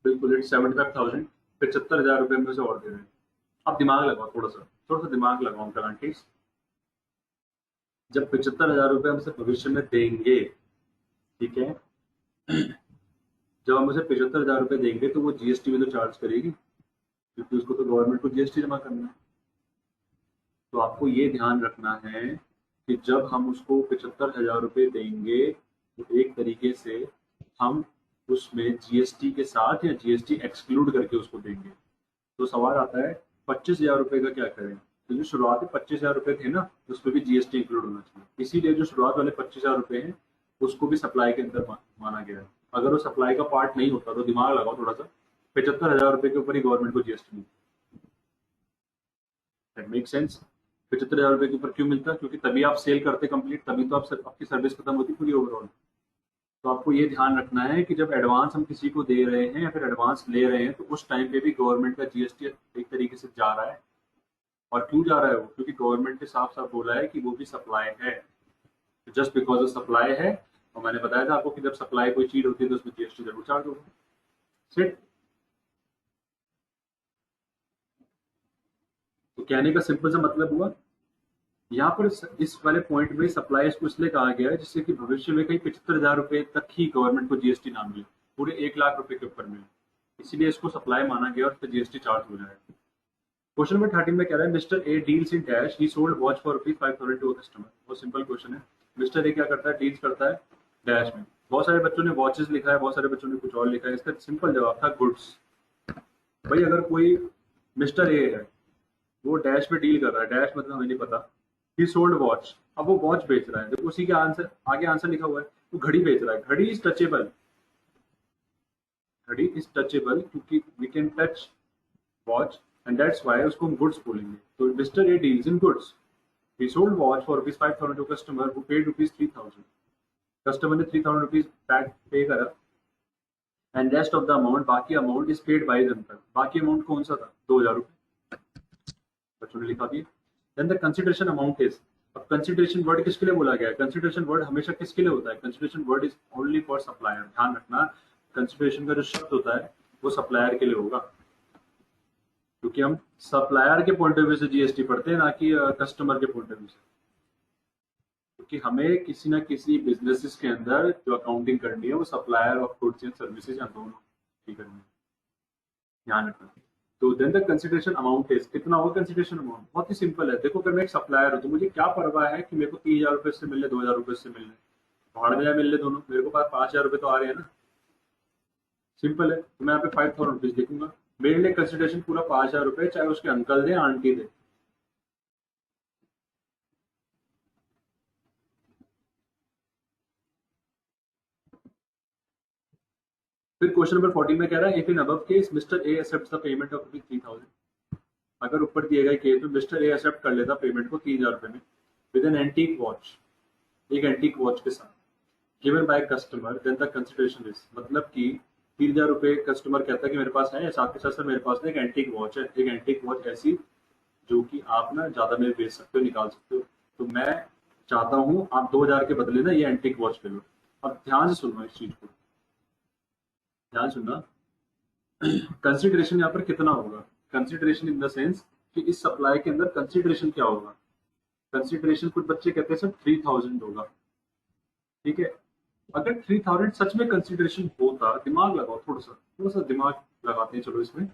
बिल्कुल, इट्स 75,000, 75,000 रुपये में से और दे रहे हैं। अब दिमाग लगाओ, थोड़ा सा दिमाग लगाओ अंकल आंटीज। जब 75,000 रुपये हमसे भविष्य में देंगे, ठीक है, जब हम उसे 75,000 रुपये देंगे तो वो जीएसटी में तो चार्ज करेगी, क्योंकि उसको तो गवर्नमेंट को जीएसटी जमा करना है। तो आपको ये ध्यान रखना है कि जब हम उसको 75,000 रुपये देंगे तो एक तरीके से हम उसमें जीएसटी के साथ या जीएसटी एक्सक्लूड करके उसको देंगे। तो सवाल आता है 25,000 रुपये का क्या करें। तो जो शुरुआती 25,000 रुपये थे ना, उसमें भी जीएसटी इंक्लूड होना चाहिए, इसीलिए जो शुरुआत वाले 25,000 रुपये हैं उसको भी सप्लाई के अंदर माना गया है। अगर वो सप्लाई का पार्ट नहीं होता तो दिमाग लगाओ थोड़ा सा, 75,000 रुपये के ऊपर ही गवर्नमेंट को जीएसटी मिलती। That make sense. 75,000 रुपये के ऊपर क्यों मिलता है, क्योंकि तभी आप सेल करते कंप्लीट, तभी तो आप आपकी सर्विस खत्म होती पूरी ओवरऑल। तो आपको ये ध्यान रखना है कि जब एडवांस हम किसी को दे रहे हैं या फिर एडवांस ले रहे हैं तो उस टाइम पे भी गवर्नमेंट का जीएसटी एक तरीके से जा रहा है। और क्यों जा रहा है वो, क्योंकि गवर्नमेंट ने साफ साफ बोला है कि वो भी सप्लाई है। जस्ट बिकॉज ऑफ सप्लाई है, और मैंने बताया था आपको कि जब सप्लाई कोई चीज होती है तो उसमें जीएसटी जरूर चार्ज होगा। सिर्फ तो कहने का सिंपल सा मतलब हुआ, यहाँ पर इस वाले पॉइंट में सप्लाई को इसलिए कहा गया है जिससे कि भविष्य में कहीं 75,000 रुपये तक ही गवर्नमेंट को जीएसटी ना मिले, पूरे 1 लाख रुपए के ऊपर मिले, इसीलिए इसको सप्लाई माना गया और फिर जीएसटी चार्ज हो जाएगा। क्वेश्चन नंबर 13 में कह रहा है mister A deals in dash, he sold watch for ₹5,000 to a customer. बहुत सिंपल क्वेश्चन है। मिस्टर ए क्या करता है, डील्स करता है डैश में। बहुत सारे बच्चों ने वॉचेस लिखा है, बहुत सारे बच्चों ने कुछ और लिखा है, इसका सिंपल जवाब था गुड्स। भाई अगर कोई मिस्टर ए है, वो डैश में डील कर रहा है, डैश मतलब हमें नहीं पता, ही सोल्ड वॉच, अब वो वॉच बेच रहा है, देखो उसी के आंसर आगे आंसर लिखा हुआ है, वो घड़ी बेच रहा है। घड़ी इज टचेबल, घड़ी इज टचेबल क्योंकि we can touch watch, and that's why उसको हम गुड्स बोलेंगे। तो mister A deals in goods, he sold watch for ₹5,000 to customer who paid ₹3,000. Customer ने 3,000 रुपीज पे करा, and rest of the amount, बाकी अमाउंट इज पेड बाय जनता। बाकी amount कौन सा था, 2,000 रुपये, बच्चों ने लिखा दिया। Then the consideration amount is, अब कंसिडरेशन वर्ड किसके लिए बोला गया है, कंसिडरेशन वर्ड हमेशा किसके लिए होता है, consideration word is only for supplier. ध्यान रखना, कंसिडरेशन का जो शब्द होता है वो सप्लायर के लिए होगा, क्योंकि हम सप्लायर के पॉइंट ऑफ व्यू से जीएसटी पढ़ते हैं, ना कि कस्टमर के पॉइंट ऑफ व्यू से। क्योंकि हमें किसी ना किसी बिजनेसेस के अंदर जो अकाउंटिंग करनी है वो supplier of goods and services या दोनों की करनी है, ध्यान रखना। तो then the consideration amount is, कितना होगा कंसिडरेशन अमाउंट, बहुत ही सिंपल है। देखो अगर मैं एक सप्लायर हूँ तो मुझे क्या परवाह है कि मेरे को 3,000 रुपये से मिल रहे, 2,000 रुपये से मिल रहे, भाड़ में मिल रहे दोनों, मेरे को पास 5,000 रुपये तो आ रहे हैं ना, सिंपल है। तो मैं यहाँ पे 5,000 रुपीज लिखूंगा, मेरे लिए कंसिडरेशन पूरा 5,000 रुपये, चाहे उसके अंकल दे आंटी दे। फिर क्वेश्चन नंबर 14 में कह रहा है if in above case mister A accepts the payment of ₹3,000, अगर ऊपर दिए गए केस में मिस्टर ए एक्सेप्ट कर लेता पेमेंट को 3000 रुपए में विद एन एंटीक वॉच, एक एंटीक वॉच के साथ given by customer, then the consideration is, मतलब कि 3000 रुपए कस्टमर कहता है कि मेरे पास है, साथ के साथ मेरे पास ना एक एंटीक वॉच है, एक एंटीक वॉच ऐसी जो कि आप ना ज्यादा में बेच सकते हो, निकाल सकते हो, तो मैं चाहता हूँ आप 2000 के बदले ना ये एंटीक वॉच ले लो। अब ध्यान से सुनो इस चीज को, ध्यान सुनना। कंसिडरेशन यहाँ पर कितना होगा, कंसिडरेशन इन द सेंस कि इस सप्लाई के अंदर कंसिडरेशन क्या होगा। कंसिडरेशन कुछ बच्चे कहते हैं सर 3000 होगा, ठीक है। अगर 3000 सच में कंसिडरेशन होता, दिमाग लगाओ, थोड़ा सा दिमाग लगाते हैं चलो इसमें।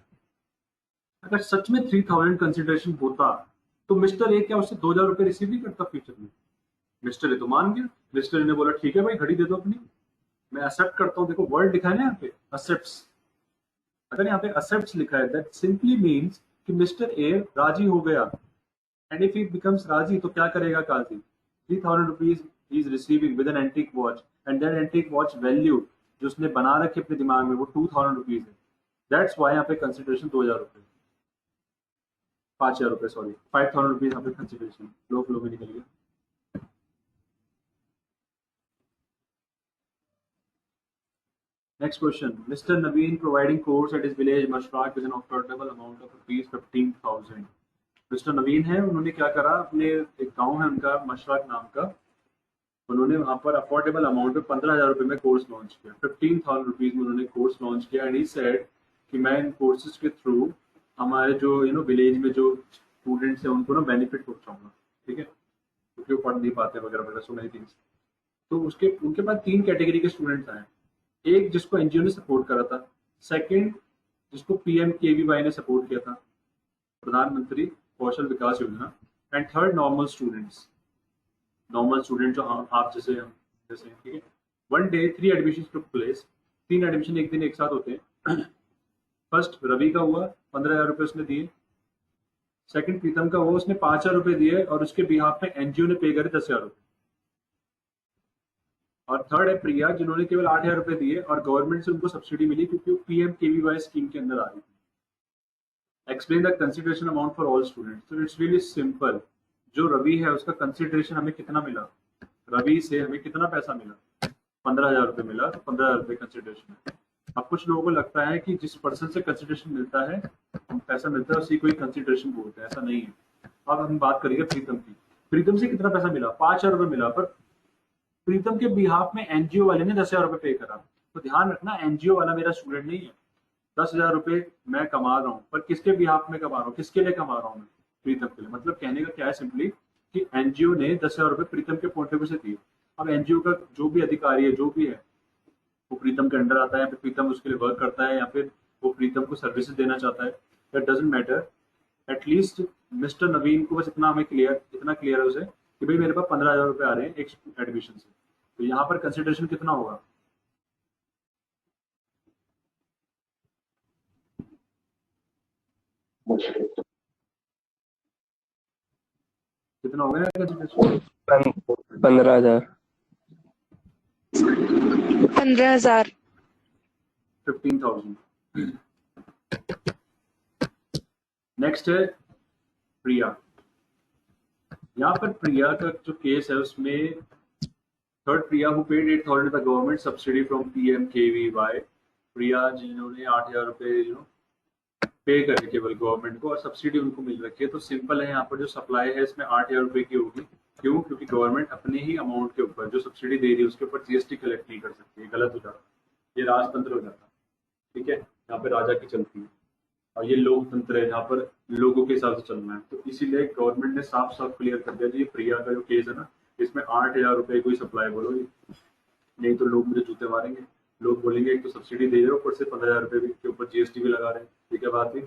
अगर सच में 3000 कंसिडरेशन होता तो मिस्टर ए क्या उससे 2000 रुपए रिसीव नहीं करता फ्यूचर में। मिस्टर ए तो मान गया, मिस्टर ए ने बोला ठीक है भाई घड़ी दे दो अपनी, मैं एक्सेप्ट करता हूँ। देखो वर्ड लिखा है ना यहाँ पे एक्सेप्ट्स, अगर यहाँ पे एक्सेप्ट्स लिखा है दैट सिंपली मीन्स कि मिस्टर ए राजी हो गया, एंड इफ ही बिकम्स राजी तो क्या करेगा काजी, 3000 rupees is receiving with an antique watch, and that antique watch value जो उसने बना रखी अपने दिमाग में वो 2000 रुपीज है। दैट्स वाई यहाँ पे कंसिडरेशन 2000 रुपए, 5000 रुपए, सॉरी 5000 रुपीज यहाँ पे कंसिडरेशन, लो फ्लो में निकल गया। Next question. Mr. Naveen providing course at his village Mashrak with an affordable amount of rupees 15,000. Mister नवीन है, उन्होंने क्या करा, अपने एक गांव है उनका मशरक नाम का, उन्होंने वहां पर अफोर्डेबल अमाउंट में 15,000 रुपए में कोर्स लॉन्च किया, 15,000 रुपीज में उन्होंने कोर्स लॉन्च किया। एंड ही सेड कि मैं इन कोर्सेज के थ्रू हमारे जो विलेज में जो स्टूडेंट्स हैं उनको ना बेनिफिट पहुंचाऊंगा, ठीक है, क्योंकि वो पढ़ नहीं पाते वगैरह वगैरह, सो मेनी थिंग्स। तो उसके उनके पास 3 कैटेगरी के स्टूडेंट्स आए, एक जिसको एनजीओ ने सपोर्ट करा था, सेकंड जिसको पीएमकेवीवाई ने सपोर्ट किया था, प्रधानमंत्री कौशल विकास योजना, and third normal students, normal student जो आप जैसे हम जैसे, ठीक है। One day 3 admission took place, 3 admission एक दिन एक साथ होते हैं। फर्स्ट रवि का हुआ, 15,000 रुपए उसने दिए। सेकंड प्रीतम का हुआ, उसने 5,000 रुपए दिए और उसके बिहाफ में एनजीओ ने पे करे 10,000 रुपए। और थर्ड है प्रिया, जिन्होंने केवल 8,000 रुपए दिए और गवर्नमेंट से उनको सब्सिडी मिली क्योंकि वो पीएमकेवीवाई स्कीम के अंदर आ रही थी। Explain the consideration amount for all students. तो इट्स रियली सिंपल, जो रवि है उसका कंसिडरेशन हमें कितना मिला, रवि से हमें कितना पैसा मिला, 15,000 रुपए मिला, तो 15,000 रुपए कंसिडरेशन है। अब कुछ लोगों को लगता है कि जिस पर्सन से कंसिडरेशन मिलता है, पैसा मिलता है, उसी को ही कंसिडरेशन बोलते हैं, ऐसा नहीं है। अब हम बात करेंगे प्रीतम की। प्रीतम से कितना पैसा मिला, 5,000 रुपए मिला, पर प्रीतम के बिहाफ में एनजीओ वाले ने 10,000 रुपए पे करा। तो ध्यान रखना, एनजीओ वाला मेरा स्टूडेंट नहीं है। 10,000 रुपए मैं कमा रहा हूँ, पर किसके बिहाफ में कमा रहा हूँ, किसके लिए कमा रहा हूँ मैं, प्रीतम के लिए। मतलब कहने का क्या है सिंपली कि एनजीओ ने 10,000 रुपए प्रीतम के पॉइंट ऑफ व्यू से दिए। अब एनजीओ का जो भी अधिकारी है, जो भी है, वो प्रीतम के अंडर आता है, या फिर प्रीतम उसके लिए वर्क करता है, या फिर वो प्रीतम को सर्विसेज देना चाहता है, that doesn't matter. At least mister Naveen को बस इतना हमें क्लियर, इतना क्लियर है उसे कि भाई मेरे पास 15,000 रुपए आ रहे हैं एक एडमिशन से, तो यहाँ पर कंसिडरेशन कितना होगा, कितना होगा कंसिडरेशन, 15,000। 15,000। 15,000। नेक्स्ट है प्रिया। यहाँ पर प्रिया का जो केस है उसमें third Priya who paid 8,000 the government subsidy from PMKVY. Priya जिन्होंने 8,000 रुपए पे करे केवल गवर्नमेंट को और सब्सिडी उनको मिल रखी है। तो सिंपल है, यहाँ पर जो सप्लाई है इसमें 8,000 रुपए की होगी। क्यों, क्योंकि गवर्नमेंट अपने ही अमाउंट के ऊपर जो सब्सिडी दे रही है उसके ऊपर जीएसटी कलेक्ट नहीं कर सकती, ये गलत हो जाता है, ये राजतंत्र हो जाता है, ठीक है। यहाँ पे राजा की चलती है और ये लोकतंत्र है जहाँ पर लोगों के हिसाब से चलना है। तो इसीलिए गवर्नमेंट ने साफ साफ क्लियर कर दिया, जी प्रिया का जो केस है ना, इसमें 8,000 रुपए कोई सप्लाई बोलो, नहीं तो लोग मुझे जूते मारेंगे। लोग बोलेंगे एक तो सब्सिडी दे रहे हो, ऊपर से 15,000 रुपए के ऊपर जीएसटी भी लगा रहे हैं, ये क्या बात है।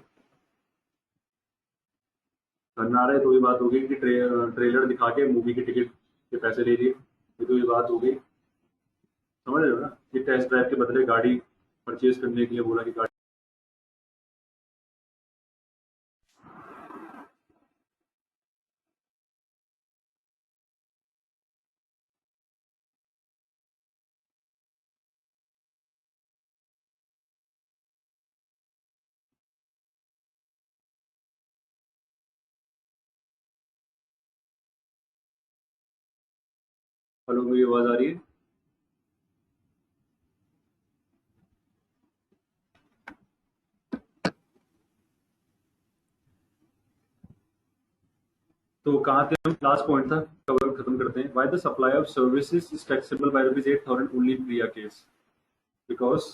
करना रहे तो ये बात होगी कि ट्रेलर दिखा के मूवी की टिकट के पैसे ले लिए, ये तो ये बात हो गई, समझ रहे हो ना। कि टेस्ट ड्राइव के बदले गाड़ी परचेज करने के लिए बोला कि गाड़ी हेलो, मेरी आवाज आ रही है? तो कहाँ थे हम? लास्ट पॉइंट था, कवर खत्म करते हैं. Why the supply of services is taxable by ₹8,000 only in Priya case? Because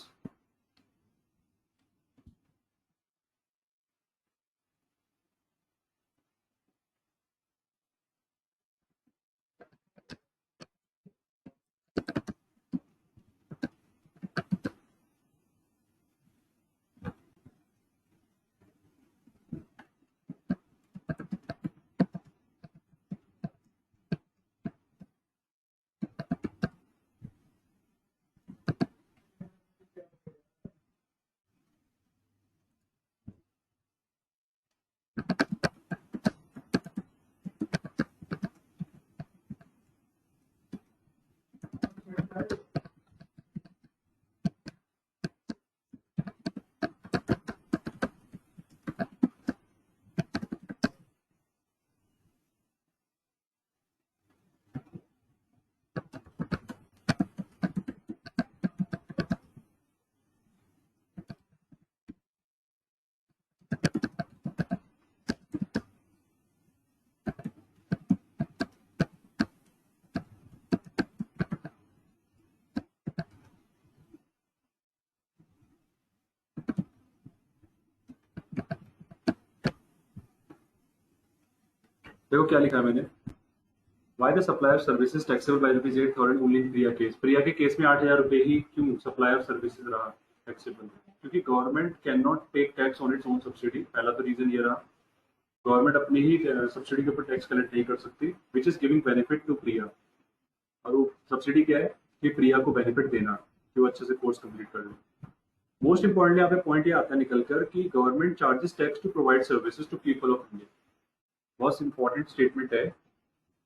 देखो क्या लिखा है मैंने. Why the supply of services taxable by ₹8,000 only in Priya case? Priya के केस में 8,000 रुपये ही क्यों सप्लाई ऑफ सर्विसेज रहा टैक्सेबल? क्योंकि government can not take tax on its own subsidy. पहला तो रीजन ये रहा. गवर्नमेंट अपनी ही सब्सिडी के ऊपर टैक्स कलेक्ट नहीं कर सकती, which is giving benefit to Priya. और वो सब्सिडी क्या है कि प्रिया को बेनिफिट देना कि वो अच्छे से कोर्स कंप्लीट कर ले. मोस्ट इंपॉर्टेंटली यहाँ पे पॉइंट ये आता है निकल कर कि government charges tax to provide services to people of India. बहुत इंपॉर्टेंट स्टेटमेंट है.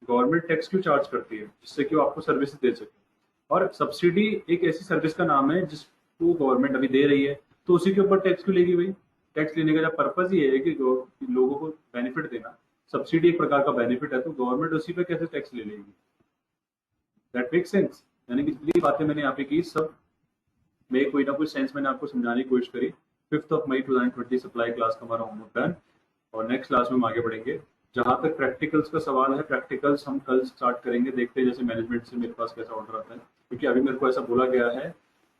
गवर्नमेंट टैक्स क्यों चार्ज करती है? जिससे कि वो आपको सर्विस दे सके. और सब्सिडी एक ऐसी सर्विस का नाम है जिसको गवर्नमेंट अभी दे रही है, तो उसी के ऊपर टैक्स क्यों लेगी भाई? टैक्स लेने का जब पर्पज ही है कि लोगों को बेनिफिट देना. सब्सिडी एक प्रकार का बेनिफिट है, तो गवर्नमेंट उसी पे कैसे टैक्स ले लेगी? That make sense. यानी कि जितनी बातें मैंने यहाँ पे की सब में कोई ना कोई सेंस मैंने आपको समझाने की कोशिश करी. 5 मई 2020 सप्लाई क्लास का हमारा होमवर्क डन. और नेक्स्ट क्लास में हम आगे बढ़ेंगे. जहाँ तक प्रैक्टिकल्स का सवाल है, प्रैक्टिकल्स हम कल स्टार्ट करेंगे. देखते हैं जैसे मैनेजमेंट से मेरे पास कैसा ऑर्डर आता है, क्योंकि अभी मेरे को ऐसा बोला गया है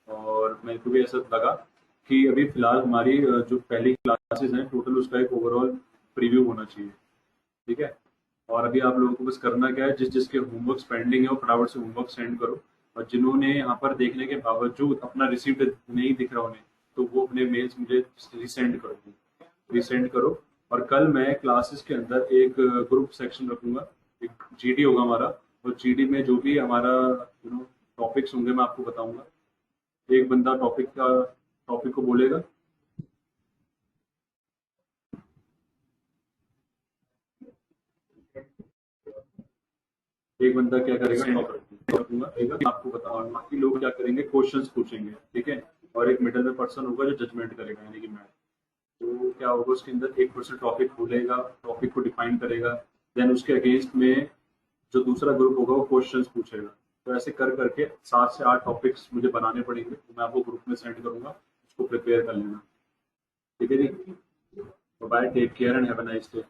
और मेरे को भी ऐसा लगा कि अभी फिलहाल हमारी जो पहली क्लासेस हैं टोटल, उसका एक ओवरऑल प्रीव्यू होना चाहिए. ठीक है. और अभी आप लोगों को बस करना क्या है, जिसके होमवर्क पेंडिंग है वो फटाफट से होमवर्क सेंड करो. और जिन्होंने यहाँ पर देखने के बावजूद अपना रिसीव्ड नहीं दिख रहा उन्हें, तो वो अपने मेल्स मुझे रिसेंड करो. और कल मैं क्लासेस के अंदर एक ग्रुप सेक्शन रखूंगा. एक जीडी होगा हमारा, और जीडी में जो भी हमारा टॉपिक्स होंगे मैं आपको बताऊंगा. एक बंदा टॉपिक को बोलेगा. एक बंदा क्या करेगा, टॉपिक आपको बताऊंगा. बाकी लोग क्या करेंगे, क्वेश्चंस पूछेंगे. ठीक है. और एक मिडिल में पर्सन होगा जो जजमेंट करेगा, यानी कि मैं. तो क्या होगा, उसके अंदर एक पर्सन टॉपिक खोलेगा, टॉपिक को डिफाइन करेगा. देन उसके अगेंस्ट में जो दूसरा ग्रुप होगा वो क्वेश्चंस पूछेगा. तो ऐसे कर करके 7 से 8 टॉपिक्स मुझे बनाने पड़ेंगे. तो मैं आपको ग्रुप में सेंड करूंगा, उसको प्रिपेयर कर लेना. ठीक है जी. Bye, take care and have a nice day.